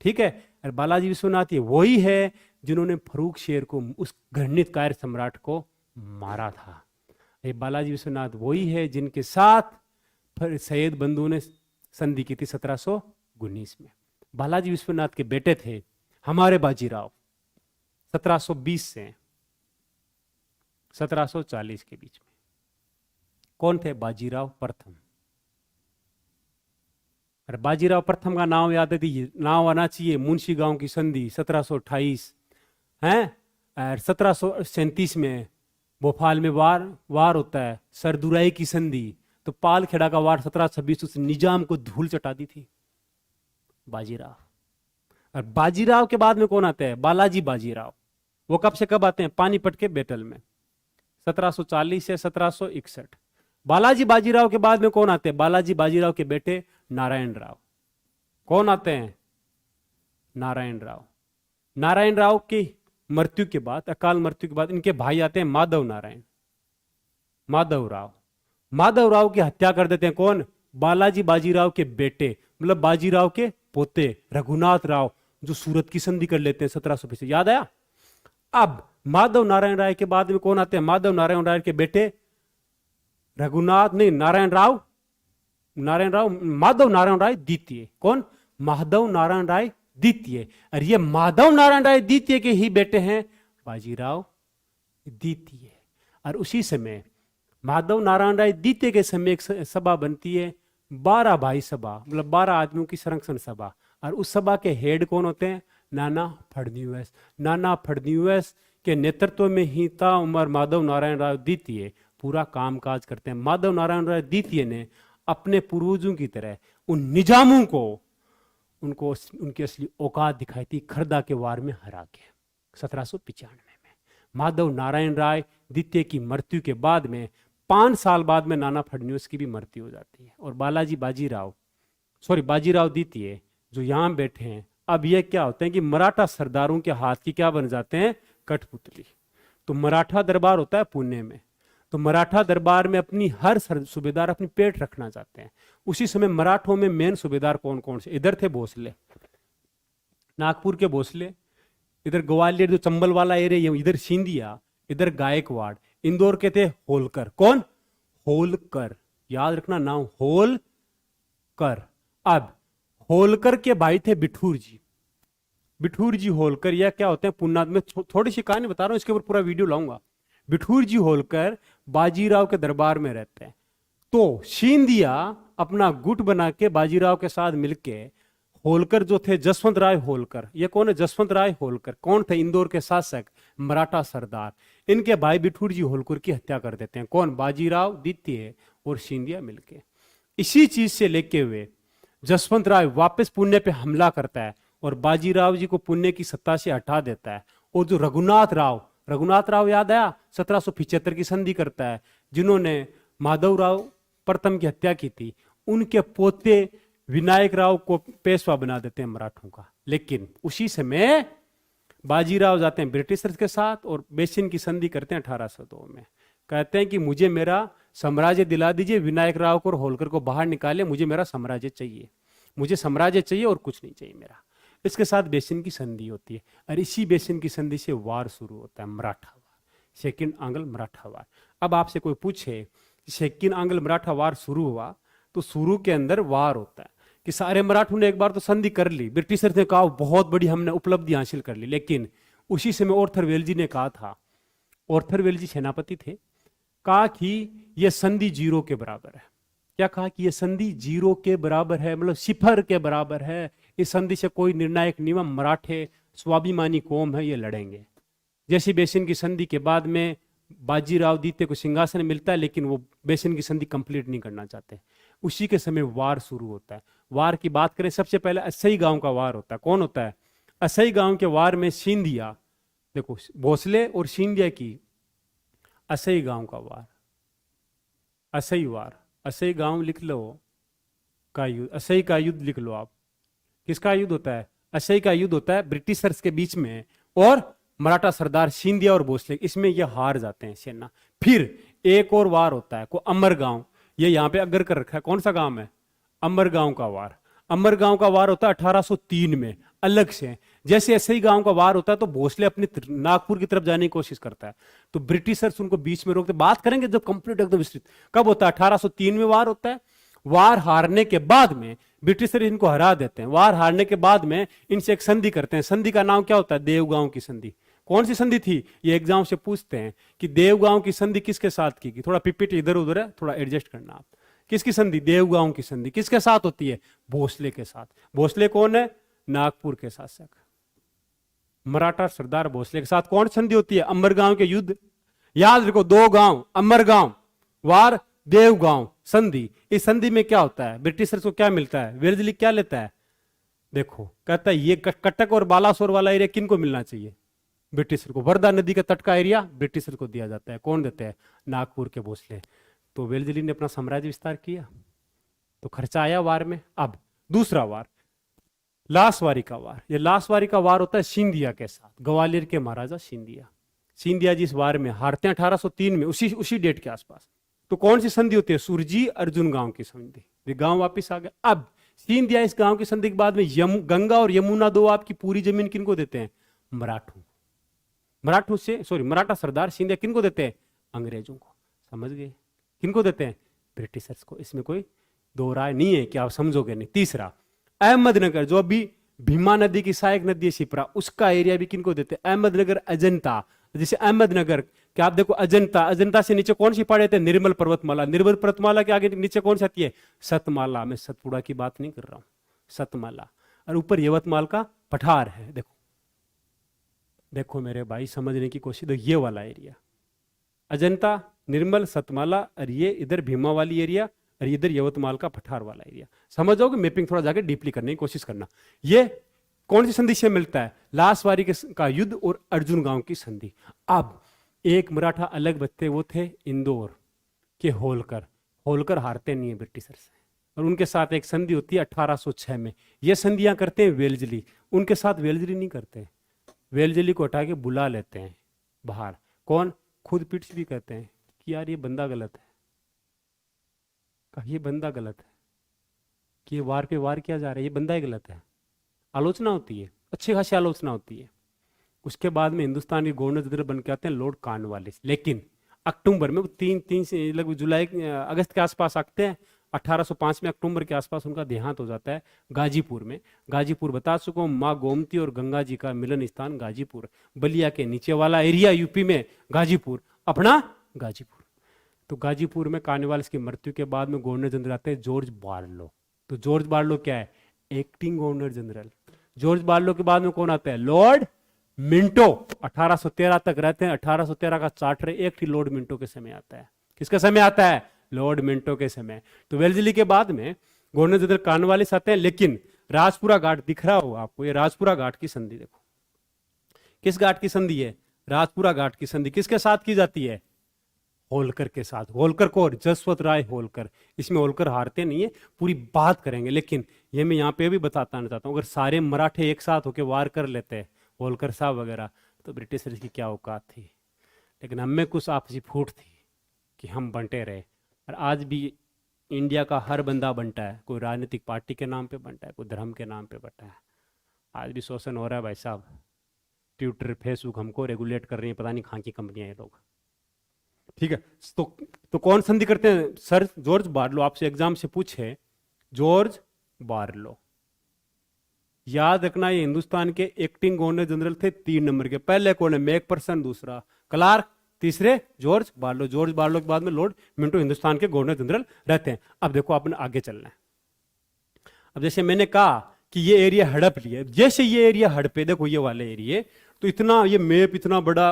ठीक है। और बालाजी विश्वनाथ ये वही है जिन्होंने फर्रुख शेर को, उस घृणित कायर सम्राट को मारा था। ये बालाजी विश्वनाथ वही है जिनके साथ सैयद बंधु ने संधि की थी 1719 में। बालाजी विश्वनाथ के बेटे थे हमारे बाजीराव, 1720 से 1740 के बीच में। कौन थे? बाजीराव प्रथम। और बाजीराव प्रथम का नाम याद है, नाम आना चाहिए मुंशी गांव की संधि 1728 है। और 1737 में भोपाल में वार होता है, सरदुराई की संधि। तो पाल खेड़ा का वार 1726, उस निजाम को धूल चटा दी थी बाजीराव। और बाजीराव के बाद में कौन आते हैं? बालाजी बाजीराव। वो कब से कब आते हैं? पानीपत के बैटल में 1740 से 1761। बालाजी बाजीराव के बाद में कौन आते हैं? बालाजी बाजीराव के बेटे नारायण राव। कौन आते हैं? नारायण राव। नारायण राव की मृत्यु के बाद, अकाल मृत्यु के बाद, इनके भाई आते हैं माधव नारायण, माधव राव। माधव राव की हत्या कर देते हैं कौन? बालाजी बाजीराव के बेटे, मतलब बाजीराव के पोते रघुनाथ राव, जो सूरत की संधि कर लेते हैं 1720 से। याद आया? अब माधव नारायण राय के बाद में कौन आते हैं? माधव नारायण राय के बेटे रघुनाथ, नहीं, नारायण राव, माधव नारायण राय द्वितीय। कौन? माधव नारायण राय द्वितीय। और ये माधव नारायण राय द्वितीय के ही बेटे हैं बाजीराव द्वितीय। और उसी समय माधव नारायण राय द्वितीय के समय एक सभा बनती है, 12 भाई सभा, मतलब 12 आदमियों की संरक्षण सभा। और उस सभा के हेड कौन होते हैं? नाना फडणवीस। नाना फडणवीस के नेतृत्व में ही ताउम्र माधव नारायण राय द्वितीय पूरा कामकाज करते हैं। माधव नारायण राय द्वितीय ने अपने पूर्वजों की तरह उन निजामों को, उनको उनकी असली औकात दिखाई थी खरदा के वार में हरा के 1795 में। माधव नारायण राय द्वितीय की मृत्यु के बाद में 5 साल बाद में नाना फडणवीस की भी मृत्यु हो जाती है। और बाजीराव द्वितीय जो यहां बैठे हैं, अब ये क्या होते हैं कि मराठा सरदारों के हाथ की क्या बन जाते हैं? कठपुतली। तो मराठा दरबार होता है पुणे में, तो मराठा दरबार में अपनी हर सूबेदार अपनी पेट रखना चाहते हैं। उसी समय मराठों में मेन सूबेदार कौन कौन से? इधर थे भोसले, नागपुर के भोसले, इधर ग्वालियर जो चंबल वाला एरिया, इधर सिंधिया, इधर गायकवाड़, इंदौर के थे होलकर। कौन? होलकर, याद रखना नाम, होलकर। अब होलकर के भाई थे बिठूर जी। बिठूर जी होलकर, यह क्या होते हैं? पुन्नाद में थोड़ी सी कहानी बता रहा हूं, इसके ऊपर पूरा वीडियो लाऊंगा। बिठूर जी होलकर बाजीराव के दरबार में रहते हैं। तो सिंधिया अपना गुट बना के बाजीराव के साथ मिलके, होलकर जो थे जसवंत राय होलकर, ये कौन है? जसवंत राय होलकर कौन थे? इंदौर के शासक, मराठा सरदार। इनके भाई बिठूर जी होलकर की हत्या कर देते हैं। कौन? बाजीराव द्वितीय और सिंधिया मिलके। इसी चीज से लेके हुए जसवंत राय वापस पुणे पे हमला करता है और बाजीराव जी को पुणे की सत्ता से हटा देता है। और जो रघुनाथ राव याद आया, 1775 की संधि करता है, जिन्होंने माधवराव प्रथम की हत्या की थी। उनके पोते विनायक राव को पेशवा बना देते हैं मराठों का। लेकिन उसी समय बाजीराव जाते हैं ब्रिटिशर्स के साथ और बेसिन की संधि करते हैं 1802 में। कहते हैं कि मुझे मेरा साम्राज्य दिला दीजिए, विनायक राव को और होलकर को बाहर निकाले, मुझे मेरा साम्राज्य चाहिए, मुझे साम्राज्य चाहिए और कुछ नहीं चाहिए मेरा। इसके साथ बेसिन की संधि होती है और इसी बेसिन की संधि से वार शुरू होता है, मराठा वार, सेकंड आंग्ल मराठा वार। अब आपसे कोई पूछे सेकंड आंग्ल मराठा वार शुरू हुआ तो शुरू के अंदर वार होता है कि सारे मराठों ने एक बार तो संधि कर ली, ब्रिटिशर्स ने कहा बहुत बड़ी हमने उपलब्धि हासिल कर ली। लेकिन उसी समय ऑर्थर वेलजी ने कहा था, ऑर्थर वेलजी सेनापति थे, कहा कि यह संधि 0 के बराबर है। क्या कहा कि यह संधि 0 के बराबर है, मतलब सिफर के बराबर है। इस संधि से कोई निर्णायक नियम, मराठे स्वाभिमानी कौम है, ये लड़ेंगे। जैसे बेसिन की संधि के बाद में बाजीराव द्वितीय को सिंहासन मिलता है, लेकिन वो बेसिन की संधि कंप्लीट नहीं करना चाहते। उसी के समय वार शुरू होता है। वार की बात करें, सबसे पहले असई गांव का वार होता है। कौन होता है? असई गांव के वार में सिंधिया, देखो भोसले और सिंधिया की असई गांव का वार, असई वार, असई गांव लिख लो का युद्ध, असई का युद्ध लिख लो आप। किसका युद्ध होता है? असई का युद्ध होता है ब्रिटिशर्स के बीच में और मराठा सरदार सिंधिया और भोसले, इसमें ये हार जाते हैं सेना। फिर एक और वार होता है को अमर गांव, ये यहाँ पे अगर कर रखा है, कौन सा गांव है? अमर गांव का वार। अमर गांव का वार होता है 1803 में, अलग से। जैसे ऐसे ही गांव का वार होता है तो भोसले अपनी नागपुर की तरफ जाने की कोशिश करता है, तो ब्रिटिशर्स उनको बीच में रोकते। बात करेंगे जब कंप्लीट एकदम विस्तृत। कब होता है? 1803 में वार होता है। वार हारने के बाद में ब्रिटिशर इनको हरा देते हैं। वार हारने के बाद में इनसे एक संधि करते हैं। संधि का नाम क्या होता है? देवगांव की संधि। कौन सी संधि थी? ये एग्जाम से पूछते हैं कि देवगांव की संधि किसके साथ की? थोड़ा पीपीटी इधर उधर है, थोड़ा एडजस्ट करना आप। किसकी संधि? देवगांव की संधि। किसके साथ होती है? भोसले के साथ। भोसले कौन है? नागपुर के शासक, मराठा सरदार भोसले के साथ कौन संधि होती है? अमरगांव के युद्ध। याद रखो, 2 गांव, अमरगांव वार, देवगांव संधि। इस संधि में क्या होता है? ब्रिटिशर्स को क्या मिलता है? वेल्जली क्या लेता है? देखो, कहता है ये कटक और बालासोर वाला एरिया किनको मिलना चाहिए? ब्रिटिशर को। वर्धा नदी का तट का एरिया ब्रिटिशर को दिया जाता है। कौन देते हैं? नागपुर के भोसले। तो वेल्जली ने अपना साम्राज्य विस्तार किया, तो खर्चा आया वार में। अब दूसरा वार, लासवारी का वार। ये लासवारी का वार होता है सिंधिया के साथ, ग्वालियर के महाराजा सिंधिया। सिंधिया जी इस वार में हारते हैं 1803 में, उसी डेट के आसपास। तो कौन सी संधि होती है? सुरजी अर्जुन गांव की संधि। ये गांव वापिस आ गया। अब सिंधिया इस गांव की संधि के बाद में गंगा और यमुना दो आपकी पूरी जमीन किनको देते हैं? मराठों से, सॉरी, मराठा सरदार सिंधिया किनको देते हैं? अंग्रेजों को। समझ गए? किनको देते हैं? ब्रिटिशर्स को। इसमें कोई दो राय नहीं है कि आप समझोगे नहीं। तीसरा, अहमदनगर, जो अभी भीमा नदी की सहायक नदी है शिप्रा, उसका एरिया भी किनको देते हैं? अहमदनगर, अजंता। जैसे अहमदनगर कि आप देखो, अजंता से नीचे कौन सी पहाड़ी है? निर्मल पर्वतमाला। निर्मल पर्वतमाला के आगे नीचे कौन सी आती है? सतमाला। मैं सतपुड़ा की बात नहीं कर रहा हूं, सतमाला। और ऊपर यवतमाल का पठार है। देखो मेरे भाई, समझने की कोशिश। ये वाला एरिया अजंता, निर्मल, सतमाला, और ये इधर भीमा वाली एरिया, और इधर यवतमाल का पठार वाला एरिया। समझ जाओगे? मैपिंग थोड़ा जाके डीपली करने की कोशिश करना। ये कौन सी संधि से मिलता है? लासवारी का युद्ध और अर्जुन गांव की संधि। अब एक मराठा अलग बचते, वो थे इंदौर के होलकर। होलकर हारते नहीं है ब्रिटिशर से, और उनके साथ एक संधि होती है 1806 में। ये संधियां करते हैं वेल्जली, उनके साथ वेल्जली नहीं करते। वेल्जली को हटा के बुला लेते हैं बाहर। कौन? खुद पिट्स भी कहते हैं कि यार ये बंदा गलत है, ये बंदा गलत है, कि ये वार पे वार किया जा रहा है, ये बंदा ही गलत है। आलोचना होती है, अच्छी खासी आलोचना होती है। उसके बाद में हिंदुस्तान के गवर्नर जनरल बन के आते हैं लॉर्ड कॉर्नवालिस। लेकिन अक्टूबर में वो तीन से लगभग जुलाई अगस्त के आसपास आते हैं। 1805 में अक्टूबर के आसपास उनका देहांत हो जाता है गाजीपुर में। गाजीपुर बता चुका हूं, माँ गोमती और गंगा जी का मिलन स्थान गाजीपुर। बलिया के नीचे वाला एरिया यूपी में गाजीपुर, अपना गाजीपुर। तो गाजीपुर में कॉर्नवालिस की मृत्यु के बाद में गवर्नर जनरल आते हैं जॉर्ज बार्लो। तो जॉर्ज बार्लो क्या है? Acting governor general. George Barlow के बाद में कौन आता है? Lord Minto. 1813 तक रहते हैं। 1813 का चार्टर एक ही लॉर्ड मिंटो के समय आता है। किसका समय आता है? लॉर्ड मिंटो के समय। तो वेल्जली के बाद में गवर्नर जनरल कॉर्नवालिस आते हैं, लेकिन राजपुरा घाट दिख रहा हो आपको, ये राजपुरा घाट की संधि देखो, किस घाट की संधि है? राजपुरा घाट की संधि किसके साथ की जाती है? होलकर के साथ। होलकर को, जसवंत राय होलकर। इसमें होलकर हारते नहीं है, पूरी बात करेंगे, लेकिन ये मैं यहाँ पे भी बताना चाहता हूँ, अगर सारे मराठे एक साथ होकर वार कर लेते होलकर साहब वगैरह, तो ब्रिटिशर्स की क्या औकात थी। लेकिन हमें कुछ आपसी फूट थी कि हम बंटे रहे। और आज भी इंडिया का हर बंदा बंटा है, कोई राजनीतिक पार्टी के नाम पे बंटा है, कोई धर्म के नाम पे बंटा है। आज भी शोषण हो रहा है भाई साहब। ट्विटर फेसबुक हमको रेगुलेट कर रही है, पता नहीं कहाँ की कंपनियां ये लोग। ठीक है, तो कौन संधि करते हैं? Sir George Barlow. आपसे एग्जाम से पूछे, जॉर्ज बार्लो, याद रखना, ये हिंदुस्तान के एक्टिंग गवर्नर जनरल थे 3 नंबर के। पहले कौन है? मैकपर्सन, दूसरा क्लार्क, तीसरे जॉर्ज बार्लो। जॉर्ज बार्लो के बाद में लॉर्ड मिंटो हिंदुस्तान के गवर्नर जनरल रहते हैं। अब देखो आपने आगे चलना है। अब जैसे मैंने कहा कि ये एरिया हड़प लिया, जैसे ये एरिया हड़पे, देखो ये वाले एरिया, तो इतना ये मैप इतना बड़ा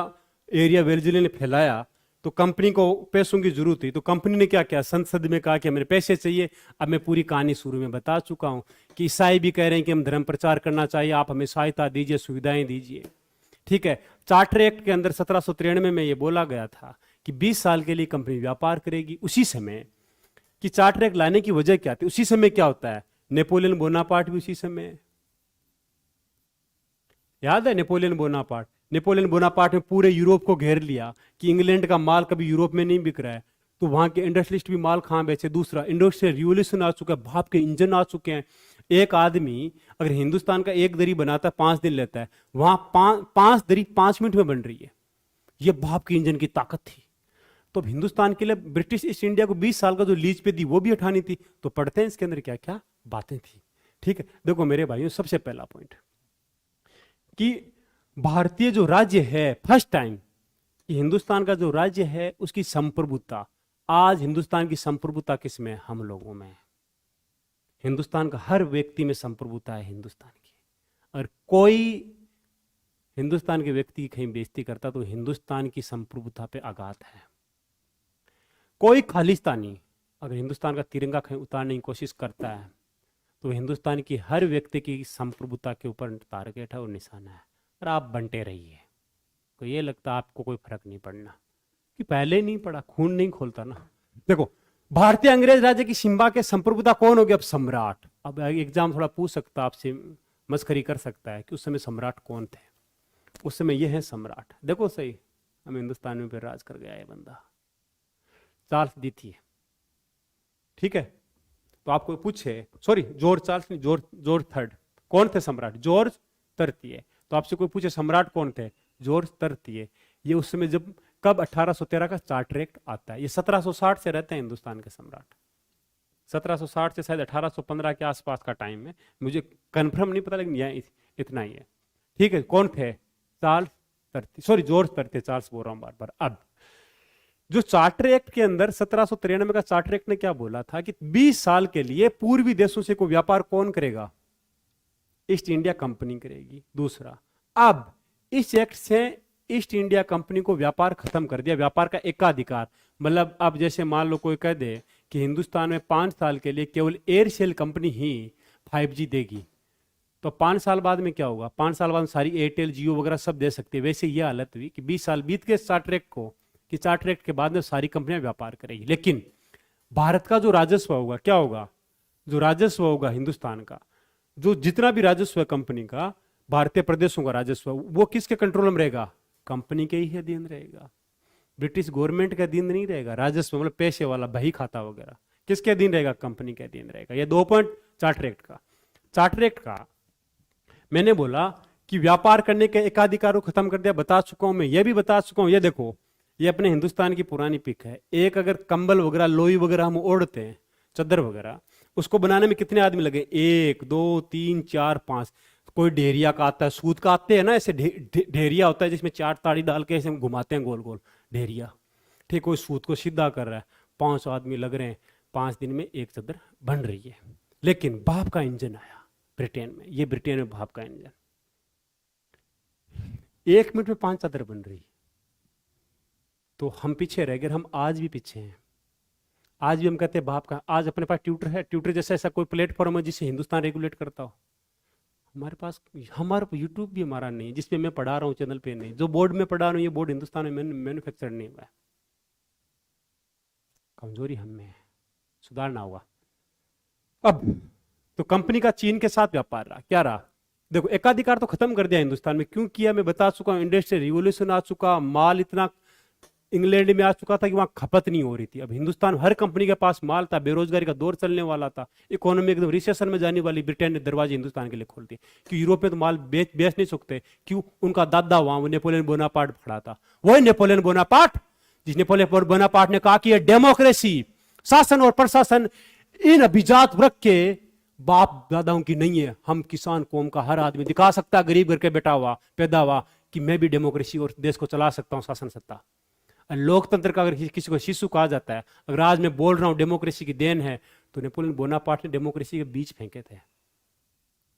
एरिया वेल्जली ने फैलाया, तो कंपनी को पैसों की जरूरत थी। तो कंपनी ने क्या किया? संसद में कहा कि हमें पैसे चाहिए। अब मैं पूरी कहानी शुरू में बता चुका हूं कि ईसाई भी कह रहे हैं कि हम धर्म प्रचार करना चाहिए, आप हमें सहायता दीजिए, सुविधाएं दीजिए। ठीक है, चार्टर एक्ट के अंदर 1793 में ये बोला गया था कि 20 साल के लिए कंपनी व्यापार करेगी। उसी समय कि चार्टर एक्ट लाने की वजह क्या थी? उसी समय क्या होता है, नेपोलियन बोनापार्ट भी उसी समय, याद है नेपोलियन बोनापार्ट? नेपोलियन बोनापार्ट ने पूरे यूरोप को घेर लिया कि इंग्लैंड का माल कभी यूरोप में नहीं बिक रहा है, तो वहां के इंडस्ट्रियलिस्ट भी माल कहां बेचे? दूसरा, इंडस्ट्रियल रिवोल्यूशन आ चुका है, भाप के इंजन आ चुके हैं। एक आदमी अगर हिंदुस्तान का एक दरी बनाता है 5 दिन लेता है, वहां 5 दरी 5 मिनट में बन रही है। यह भाप के इंजन की ताकत थी। तो अब हिंदुस्तान के लिए ब्रिटिश ईस्ट इंडिया को 20 साल का जो लीज पे दी वो भी हटानी थी। तो पढ़ते हैं इसके अंदर क्या क्या बातें थी। ठीक है, देखो मेरे भाइयों, सबसे पहला पॉइंट कि भारतीय जो राज्य है, फर्स्ट टाइम कि हिंदुस्तान का जो राज्य है उसकी संप्रभुता, आज हिंदुस्तान की संप्रभुता किसमें है? हम लोगों में। हिंदुस्तान का हर व्यक्ति में संप्रभुता है हिंदुस्तान की। और कोई हिंदुस्तान के व्यक्ति की कहीं बेइज्जती करता तो हिंदुस्तान की संप्रभुता पे आघात है। कोई खालिस्तानी अगर हिंदुस्तान का तिरंगा कहीं उतारने की कोशिश करता है तो हिंदुस्तान की हर व्यक्ति की संप्रभुता के ऊपर टारगेट है और निशाना है। और आप बंटे रहिए, तो ये लगता है आपको कोई फर्क नहीं पड़ना कि पहले नहीं पड़ा, खून नहीं खोलता ना। देखो, भारतीय अंग्रेज राज्य की सीमा के संप्रभुता कौन हो गया? अब सम्राट। अब एग्जाम थोड़ा पूछ सकता है आपसे, मस्करी कर सकता है कि उस समय सम्राट कौन थे। उस समय ये है सम्राट, देखो सही, हम हिंदुस्तान में फिर राज कर गया ये बंदा, चार्ल्स द्वितीय। ठीक है, तो आपको पूछे, सॉरी जॉर्ज चार्ल्स नहीं, जॉर्ज थर्ड। कौन थे सम्राट? जॉर्ज तृतीय। तो आपसे कोई पूछे सम्राट कौन थे? जॉर्ज तृतीय। ये उस समय जब कब 1813 का चार्टर एक्ट आता है। ये 1760 से रहते हैं हिंदुस्तान के सम्राट, 1760 से शायद 1815 के आसपास का टाइम है, मुझे कंफर्म नहीं पता, लेकिन यह इतना ही है। ठीक है, कौन थे? चार्ल्स तृतीय, सॉरी जॉर्ज तृतीय, चार्ल्स बोल रहा हूं बार बार। अब जो चार्टर एक्ट के अंदर 1793 का चार्टर एक्ट ने क्या बोला था कि 20 साल के लिए पूर्वी देशों से कोई व्यापार कौन करेगा? ईस्ट इंडिया कंपनी करेगी। दूसरा, अब इस एक्ट से ईस्ट इंडिया कंपनी को व्यापार खत्म कर दिया, व्यापार का एकाधिकार। मतलब अब जैसे मान लो कोई कह दे कि हिंदुस्तान में 5 साल के लिए केवल एयरसेल कंपनी ही 5G देगी, तो 5 साल बाद में क्या होगा? 5 साल बाद सारी एयरटेल जियो वगैरह सब दे सकती है। वैसे ये हालत हुई कि 20 साल बीत गए चार्टर एक्ट को, कि चार्टर एक्ट के बाद में सारी कंपनियां व्यापार करेगी। लेकिन भारत का जो राजस्व होगा क्या होगा? जो राजस्व होगा हिंदुस्तान का, जो जितना भी राजस्व है कंपनी का, भारतीय प्रदेशों का राजस्व, वो किसके कंट्रोल में रहेगा? कंपनी के ही अधीन रहेगा, ब्रिटिश गवर्नमेंट के अधीन नहीं रहेगा। राजस्व मतलब पैसे वाला बही खाता वगैरह किसके अधीन रहेगा? कंपनी के अधीन रहेगा। ये 2 पॉइंट चार्टर एक्ट का। चार्टर एक्ट का मैंने बोला कि व्यापार करने के एकाधिकार को खत्म कर दिया, बता चुका हूं मैं। ये भी बता चुका हूं, ये देखो, ये अपने हिंदुस्तान की पुरानी पिक है। एक अगर कंबल वगैरह, लोई वगैरह हम ओढ़ते हैं, चादर वगैरह, उसको बनाने में कितने आदमी लगे? 1 2 3 4 5। कोई ढेरिया का आता है, सूत का आते हैं ना, ऐसे ढेरिया होता है जिसमें 4 ताड़ी डाल के ऐसे हम घुमाते हैं गोल गोल, ढेरिया। ठीक, कोई सूत को सीधा कर रहा है, 5 आदमी लग रहे हैं, 5 दिन में एक चादर बन रही है। लेकिन भाप का इंजन आया ब्रिटेन में, ये ब्रिटेन में भाप का इंजन, 1 मिनट में 5 चादर बन रही। तो हम पीछे रह गए, हम आज भी पीछे हैं। आज भी हम कहते हैं बाप का, आज अपने पास ट्विटर है, ट्विटर जैसा ऐसा कोई प्लेटफॉर्म है जिसे हिंदुस्तान रेगुलेट करता हो? हमारे पास, हमारा यूट्यूब भी हमारा नहीं है जिसपे मैं पढ़ा रहा हूँ, चैनल पे नहीं। जो बोर्ड में पढ़ा रहा हूँ ये बोर्ड हिंदुस्तान में मैन्युफैक्चर नहीं हुआ है। कमजोरी हम में है, सुधारना होगा। अब तो कंपनी का चीन के साथ व्यापार रहा, क्या रहा? देखो, एकाधिकार तो खत्म कर दिया हिंदुस्तान में। क्यों किया मैं बता चुका हूं। इंडस्ट्रियल रिवोल्यूशन आ चुका, माल इतना इंग्लैंड में आ चुका था कि वहां खपत नहीं हो रही थी। अब हिंदुस्तान, हर कंपनी के पास माल था, बेरोजगारी का दौर चलने वाला था, इकोनॉमी एकदम रिसेशन में जाने वाली। ब्रिटेन ने दरवाजे हिंदुस्तान के लिए खोल दिए कि यूरोप में तो माल बेच नहीं सकते। क्यों? उनका दादा वहां वो नेपोलियन बोनापार्ट खड़ा था। वही नेपोलियन बोनापार्ट, जिस नेपोलियन बोनापार्ट ने कहा कि यह डेमोक्रेसी, शासन और प्रशासन इन अभिजात वर्ग के बाप दादाओं की नहीं है। हम किसान कौम का हर आदमी दिखा सकता, गरीब घर के बेटा हुआ, पैदा हुआ, कि मैं भी डेमोक्रेसी और देश को चला सकता हूं, शासन सत्ता। लोकतंत्र का अगर किसी को शिशु कहा जाता है, अगर आज मैं बोल रहा हूं डेमोक्रेसी की देन है, तो नेपोलियन बोनापार्ट ने डेमोक्रेसी के बीज फेंके थे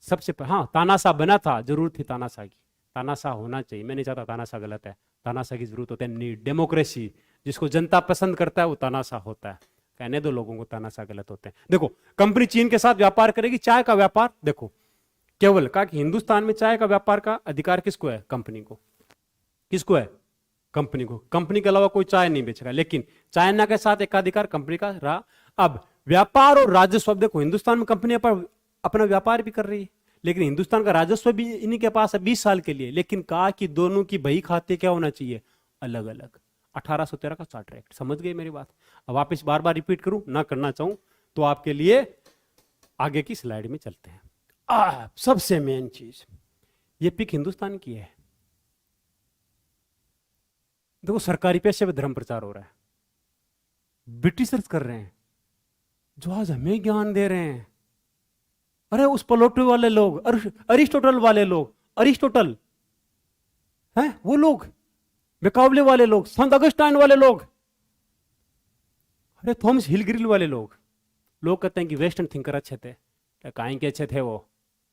सबसे पहले। हाँ, तानाशाह बना था, जरूरत थी तानाशाह की, तानाशाह होना चाहिए। मैं नहीं चाहता तानाशाह गलत है, तानाशाह की जरूरत होती है नीड। डेमोक्रेसी जिसको जनता पसंद करता है वो तानाशाह होता है। कहने दो लोगों को तानाशाह गलत होते हैं। देखो, कंपनी चीन के साथ व्यापार करेगी, चाय का व्यापार। देखो, केवल कहा कि हिंदुस्तान में चाय का व्यापार का अधिकार किसको है? कंपनी को। किसको है? कंपनी को। कंपनी के अलावा कोई चाय नहीं बेचेगा। लेकिन चाइना के साथ एकाधिकार कंपनी का रहा। अब व्यापार और राजस्व, देखो हिंदुस्तान में कंपनी पर अपना व्यापार भी कर रही है, लेकिन हिंदुस्तान का राजस्व भी इन्हीं के पास है 20 साल के लिए। लेकिन कहा कि दोनों की बही खाते क्या होना चाहिए? अलग अलग। 1813 का चार्टर एक्ट। समझ गए मेरी बात? अब वापस बार बार रिपीट करूं ना करना चाहूं तो आपके लिए आगे की स्लाइड में चलते हैं। सबसे मेन चीज, ये पिक हिंदुस्तान की है। देखो, सरकारी पैसे पे धर्म प्रचार हो रहा है, ब्रिटिशर्स कर रहे हैं, जो आज हमें ज्ञान दे रहे हैं। अरे उस प्लेटो वाले लोग, अरिस्टोटल वाले लोग, अरिस्टोटल हैं वो लोग, मैकावले वाले लोग, संत अगस्टाइन वाले लोग, अरे थॉमस हिलग्रिल वाले लोग। लोग कहते हैं कि वेस्टर्न थिंकर अच्छे थे। काहे के अच्छे थे वो?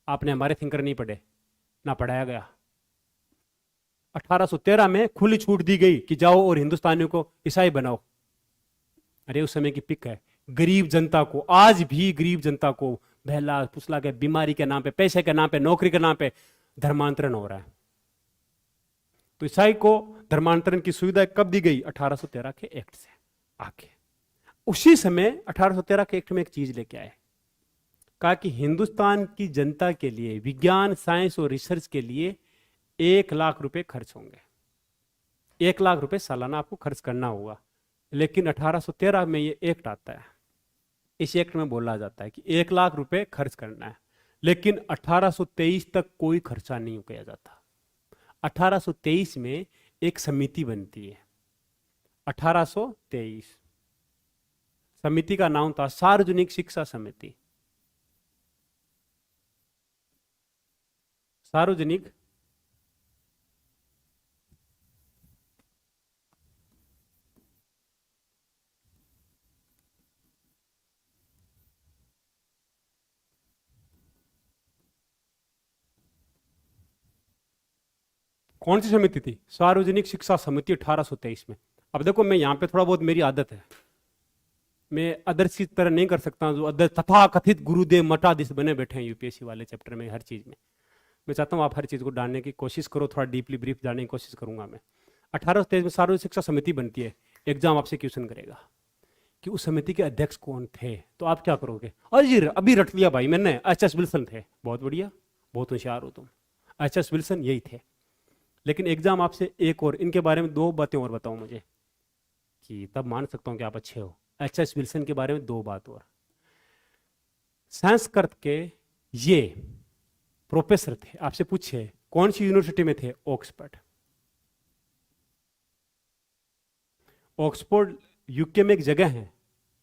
आपने हमारे थिंकर नहीं पढ़े, ना पढ़ाया गया। 1813 में खुली छूट दी गई कि जाओ और हिंदुस्तानियों को ईसाई बनाओ। अरे उस समय की पिक है। गरीब जनता को, आज भी गरीब जनता को बहला फुसला के, बीमारी के नाम पे, पैसे के नाम पे, नौकरी के नाम पे धर्मांतरण हो रहा है। तो ईसाई को धर्मांतरण की सुविधा कब दी गई? 1813 के एक्ट से आके। उसी समय 1813 के एक्ट में एक चीज लेके आए, कहा कि हिंदुस्तान की जनता के लिए विज्ञान, साइंस और रिसर्च के लिए 1 लाख रुपए खर्च होंगे। 1 लाख रुपए सालाना आपको खर्च करना होगा। लेकिन 1813 में ये एक्ट आता है। इस एक्ट में बोला जाता है कि 1 लाख रुपए खर्च करना है। लेकिन 1823 तक कोई खर्चा नहीं किया जाता। 1823 में एक समिति बनती है। 1823 समिति का नाम था सार्वजनिक शिक्षा समिति। सार्वजनिक कौन सी समिति थी? सार्वजनिक शिक्षा समिति 1823 में। अब देखो, मैं यहां पे थोड़ा बहुत, मेरी आदत है, मैं अदर्स की तरह नहीं कर सकता जो अदर तथा कथित गुरुदेव मठाधीश बने बैठे हैं यूपीएससी वाले चैप्टर में, हर चीज में। मैं चाहता हूं आप हर चीज को डालने की कोशिश करो, थोड़ा डीपली ब्रीफ जानने की कोशिश करूंगा मैं। 1823 में सार्वजनिक शिक्षा समिति बनती है। एग्जाम आपसे क्वेश्चन करेगा कि उस समिति के अध्यक्ष कौन थे, तो आप क्या करोगे? अरे जी अभी रट लिया भाई मैंने, एच.एस. विल्सन थे। बहुत बढ़िया, बहुत होशियार हो तुम। एच.एस. विल्सन यही थे। लेकिन एग्जाम आपसे एक और, इनके बारे में 2 बातें और बताओ मुझे, कि तब मान सकता हूं कि आप अच्छे हो। एच.एस. विल्सन के बारे में 2 बात और। संस्कृत के ये प्रोफेसर थे। आपसे पूछे कौन सी यूनिवर्सिटी में थे? ऑक्सफोर्ड। ऑक्सफोर्ड यूके में एक जगह है,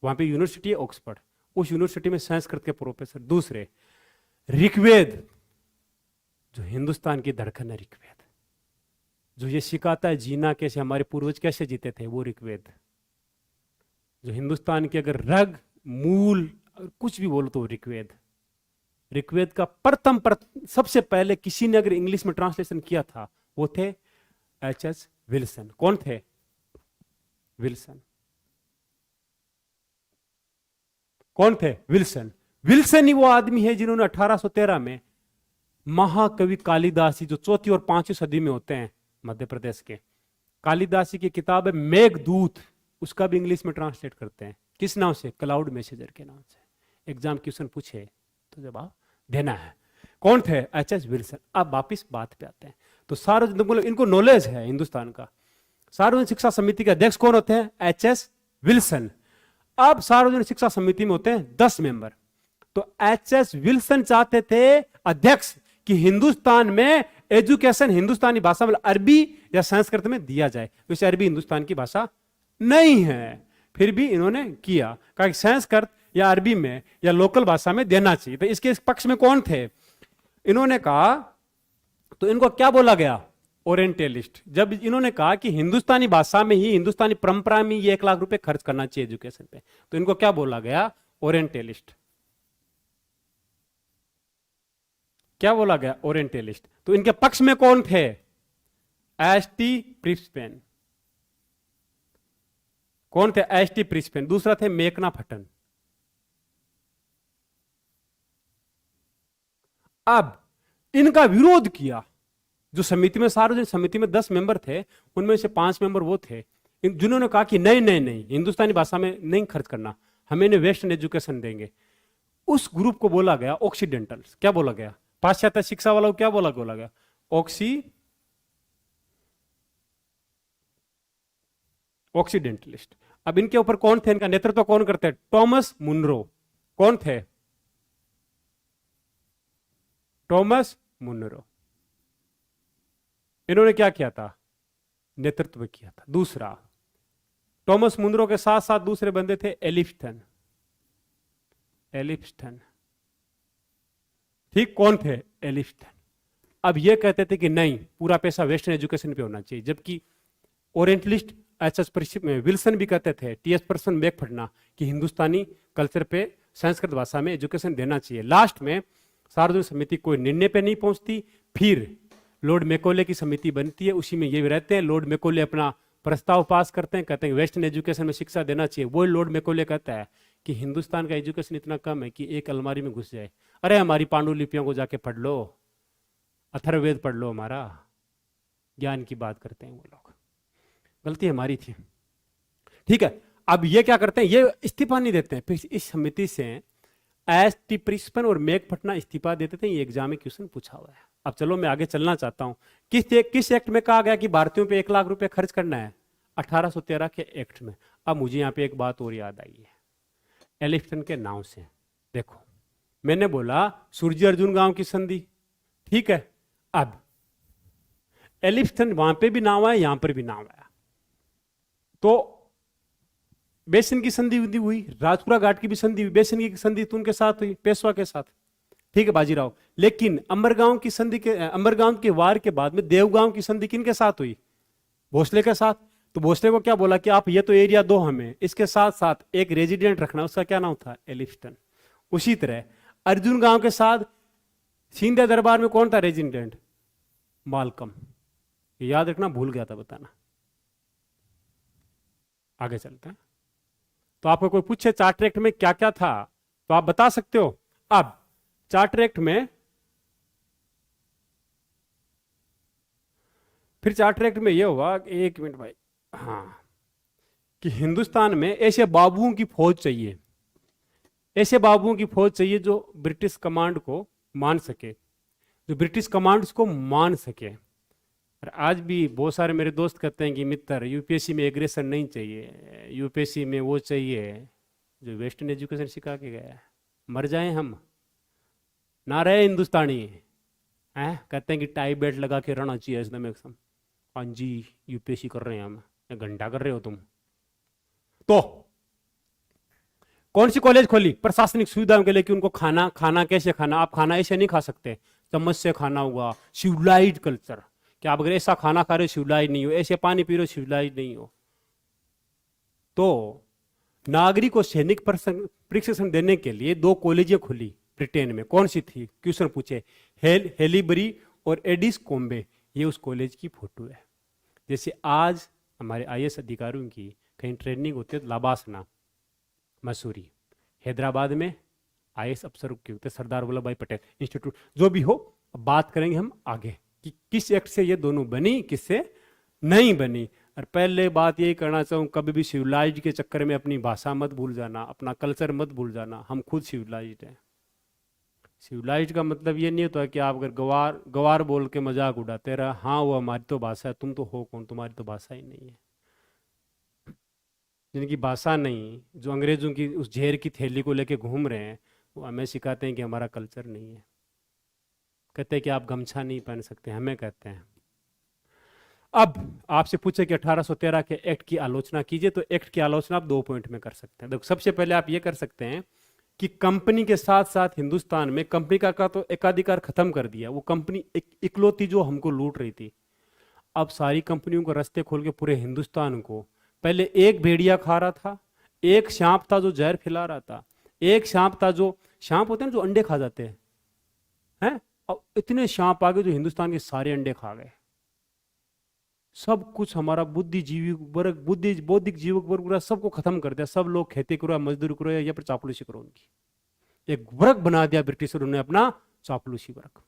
वहां पे यूनिवर्सिटी है ऑक्सफोर्ड। उस यूनिवर्सिटी में संस्कृत के प्रोफेसर। दूसरे, ऋग्वेद, जो हिंदुस्तान की धड़कन है, ऋग्वेद जो ये सिखाता है जीना कैसे, हमारे पूर्वज कैसे जीते थे, वो ऋग्वेद। जो हिंदुस्तान के अगर रग, मूल, कुछ भी बोलो तो ऋग्वेद। ऋग्वेद का प्रथम सबसे पहले किसी ने अगर इंग्लिश में ट्रांसलेशन किया था वो थे एच.एस. विल्सन। कौन थे? विल्सन। कौन थे? विल्सन। विल्सन ही वो आदमी है जिन्होंने 1813 में महाकवि कालिदास जो 4वीं और 5वीं सदी में होते हैं मध्य प्रदेश के, कालिदास की किताब है मेघदूत, उसका भी इंग्लिश में ट्रांसलेट करते हैं किस नाम से? क्लाउड मैसेजर के नाम से। एग्जाम क्वेश्चन पूछे तो जवाब देना है। कौन थे? एच.एस. विल्सन। अब वापिस बात पे आते हैं। तो सार्वजनिक, इनको नॉलेज है हिंदुस्तान का। सार्वजनिक शिक्षा समिति के अध्यक्ष कौन होते हैं? एच.एस. विल्सन। अब सार्वजनिक शिक्षा समिति में होते हैं 10 मेंबर। तो एच.एस. विल्सन चाहते थे अध्यक्ष कि हिंदुस्तान में एजुकेशन हिंदुस्तानी भाषा में अरबी या संस्कृत में दिया जाए। वैसे अरबी हिंदुस्तान की भाषा नहीं है, फिर भी इन्होंने किया, कहा कि संस्कृत या अरबी में या लोकल भाषा में देना चाहिए। तो इसके पक्ष में कौन थे? इन्होंने कहा, तो इनको क्या बोला गया? ओरिएंटलिस्ट। जब इन्होंने कहा कि हिंदुस्तानी भाषा में ही, हिंदुस्तानी परंपरा में ये 1 लाख रुपए खर्च करना चाहिए एजुकेशन पे, तो इनको क्या बोला गया? ओरिएंटलिस्ट। क्या बोला गया? ओरिएंटलिस्ट। तो इनके पक्ष में कौन थे? एस.टी. प्रिंसपेन। कौन थे? एस.टी. प्रिंसपेन। दूसरा थे मेकनाथ हटन। अब इनका विरोध किया जो समिति में, सार्वजनिक समिति में 10 मेंबर थे, उनमें से 5 मेंबर वो थे जिन्होंने कहा कि नहीं नहीं नहीं, हिंदुस्तानी भाषा में नहीं खर्च करना, हमें इन्हें वेस्टर्न एजुकेशन देंगे। उस ग्रुप को बोला गया ऑक्सीडेंटल्स। क्या बोला गया? पाश्चात्य शिक्षा वालों को क्या बोला गया? ऑक्सीडेंटलिस्ट। अब इनके ऊपर कौन थे? इनका नेतृत्व कौन करते? Thomas Munro. कौन थे? Thomas Munro. इन्होंने क्या किया था? नेतृत्व किया था। दूसरा, टॉमस मुनरो के साथ साथ दूसरे बंदे थे एलिफ्टन। ठीक, कौन थे? एलिफ्टन। अब ये कहते थे कि नहीं, पूरा पैसा वेस्टर्न एजुकेशन पे होना चाहिए, जबकि ओरिएंटलिस्ट एच.एस. विल्सन भी कहते थे, टी.एस. पर्सन मैकफर्डन, कि हिंदुस्तानी कल्चर पे संस्कृत भाषा में एजुकेशन देना चाहिए। लास्ट में सार्वजनिक समिति कोई निर्णय पे नहीं पहुंचती, फिर लॉर्ड मैकॉले की समिति बनती है, उसी में ये रहते हैं। लॉर्ड मैकॉले अपना प्रस्ताव पास करते हैं, कहते हैं वेस्टर्न एजुकेशन में शिक्षा देना चाहिए। वो लॉर्ड मैकॉले कहता है कि हिंदुस्तान का एजुकेशन इतना कम है कि एक अलमारी में घुस जाए। अरे हमारी पांडुलिपियों को जाके पढ़ लो, अथर्ववेद पढ़ लो, हमारा ज्ञान की बात करते हैं वो लोग। गलती हमारी थी। ठीक है, अब ये क्या करते हैं? ये इस्तीफा नहीं देते हैं। फिर इस समिति से एस.टी. प्रिंसपेन और मैकफर्डन इस्तीफा देते थे। ये एग्जाम में क्वेश्चन पूछा हुआ है। अब चलो मैं आगे चलना चाहता हूं। किस एक्ट में कहा गया कि भारतीयों पे 1 लाख रुपए खर्च करना है? 1813 के एक्ट में। अब मुझे यहां पे एक बात और याद आई है, एलिफ्टन के नाम से। देखो, मैंने बोला सूर्य अर्जुन गांव की संधि, ठीक है। अब एलिफ्टन वहां पे भी नाम आया, यहां पर भी नाम आया। तो बेसिन की संधि हुई, राजपुरा घाट की भी संधि हुई। बेसिन की संधि तो उनके साथ हुई, पेशवा के साथ, ठीक है, बाजीराव। लेकिन अंबरगांव की संधि के, अंबरगांव के वार के बाद में देवगांव की संधि किनके साथ हुई? भोसले के साथ। तो भोसले को क्या बोला कि आप ये तो एरिया दो हमें, इसके साथ साथ एक रेजिडेंट रखना, उसका क्या नाम था? एलिफ्टन। उसी तरह अर्जुन गांव के साथ सिंधिया दरबार में कौन था रेजिडेंट? मालकम। याद रखना, भूल गया था बताना। आगे चलते हैं। तो आपको कोई पूछे चार्टर एक्ट में क्या क्या था तो आप बता सकते हो। अब चार्टर एक्ट में, फिर चार्टर एक्ट में यह हुआ, एक मिनट भाई, हाँ, कि हिंदुस्तान में ऐसे बाबुओं की फौज चाहिए, ऐसे बाबुओं की फौज चाहिए जो ब्रिटिश कमांड को मान सके, जो ब्रिटिश कमांड्स को मान सके। और आज भी बहुत सारे मेरे दोस्त कहते हैं कि मित्र यूपीएससी में एग्रेशन नहीं चाहिए, यूपीएससी में वो चाहिए जो वेस्टर्न एजुकेशन सिखा के गया है। मर जाएं हम, ना रहे हिंदुस्तानी हैं, कहते हैं कि टाई बेल्ट लगा के रहना चाहिए एकदम एकदम। हाँ जी, यूपीएससी कर रहे हैं हम, घंटा कर रहे हो तुम। तो कौन सी कॉलेज खोली? प्रशासनिक सुविधाओं के लिए, कि उनको खाना कैसे खाना, आप खाना ऐसे नहीं खा सकते, चम्मच से खाना होगा। सिविलाइज्ड कल्चर, कि आप अगर ऐसा खाना खा रहे हो सिविलाइज्ड नहीं हो, ऐसे पानी पी रहे हो सिविलाइज्ड नहीं हो। तो नागरिक को सैनिक प्रशिक्षण देने के लिए 2 कॉलेजें खुली ब्रिटेन में। कौन सी थी? क्वेश्चन पूछे। हेलीबरी और एडिस कॉम्बे, ये उस कॉलेज की फोटो है। जैसे आज हमारे आईएएस अधिकारियों की कहीं ट्रेनिंग होती है, लाबासना, मसूरी, हैदराबाद में आईएएस अफसर की होते सरदार वल्लभ भाई पटेल इंस्टीट्यूट, जो भी हो। अब बात करेंगे हम आगे कि किस एक्ट से ये दोनों बनी, किससे नहीं बनी। और पहले बात यही करना चाहूँ, कभी भी सिविलाइज के चक्कर में अपनी भाषा मत भूल जाना, अपना कल्चर मत भूल जाना। हम खुद सिविलाइज्ड हैं। सिविलाइज्ड का मतलब ये नहीं होता कि आप अगर गवार गवार बोल के मजाक उड़ाते रहे, हाँ वो हमारी तो भाषा है, तुम तो हो कौन, तुम्हारी तो भाषा ही नहीं है। जिनकी भाषा नहीं, जो अंग्रेजों की उस झेर की थैली को लेके घूम रहे हैं, वो हमें सिखाते हैं कि हमारा कल्चर नहीं है। कहते हैं कि आप गमछा नहीं पहन सकते, हमें कहते हैं। अब आपसे पूछे कि 1813 के एक्ट की आलोचना कीजिए, तो एक्ट की आलोचना आप 2 पॉइंट में कर सकते हैं। देखो, सबसे पहले आप ये कर सकते हैं कि कंपनी के साथ साथ हिंदुस्तान में कंपनी का तो एकाधिकार खत्म कर दिया। वो कंपनी इकलौती जो हमको लूट रही थी, अब सारी कंपनियों को रास्ते खोल के पूरे हिंदुस्तान को, पहले एक भेड़िया खा रहा था, एक सांप था जो जहर फैला रहा था, एक सांप था जो, सांप होते हैं जो अंडे खा जाते हैं, अब इतने सांप आ गए जो हिंदुस्तान के सारे अंडे खा गए। सब कुछ हमारा बुद्धिजीवी वर्ग, बौद्धिक जीवक वर्ग पूरा सबको खत्म कर दिया। सब लोग खेती करो, मजदूरी करो या फिर चापलूसी करो। उनकी एक वर्ग बना दिया ब्रिटिशरों ने, अपना चापलूसी वर्ग।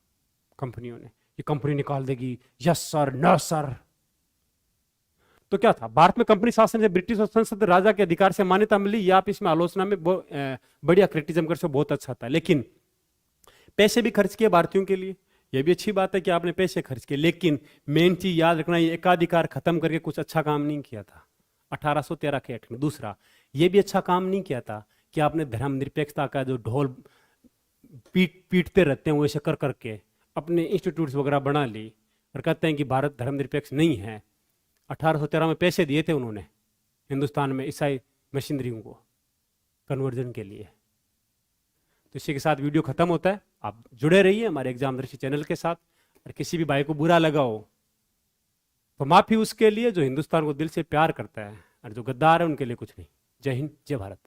कंपनियों ने, ये कंपनी निकाल देगी, यस सर, नो सर। तो क्या था, भारत में कंपनी शासन से ब्रिटिश और संसद राजा के अधिकार से मान्यता मिली। या आप इसमें आलोचना में बढ़िया क्रिटिसिज्म कर, बहुत अच्छा था। लेकिन पैसे भी खर्च किए भारतीयों के लिए, यह भी अच्छी बात है कि आपने पैसे खर्च किए, लेकिन मेन चीज याद रखना, ये एकाधिकार खत्म करके कुछ अच्छा काम नहीं किया था 1813 के एक्ट में। दूसरा, यह भी अच्छा काम नहीं किया था कि आपने धर्मनिरपेक्षता का जो ढोल पीटते रहते हैं वैसे कर करके अपने इंस्टीट्यूट्स वगैरह बना ली और कहते हैं कि भारत धर्मनिरपेक्ष नहीं है। 1813 में पैसे दिए थे उन्होंने हिंदुस्तान में ईसाई मशीनरियों को कन्वर्जन के लिए। तो इसी के साथ वीडियो खत्म होता है। आप जुड़े रहिए हमारे एग्जामदर्शी चैनल के साथ। और किसी भी भाई को बुरा लगा हो तो माफी उसके लिए जो हिंदुस्तान को दिल से प्यार करता है, और जो गद्दार है उनके लिए कुछ नहीं। जय हिंद, जय भारत।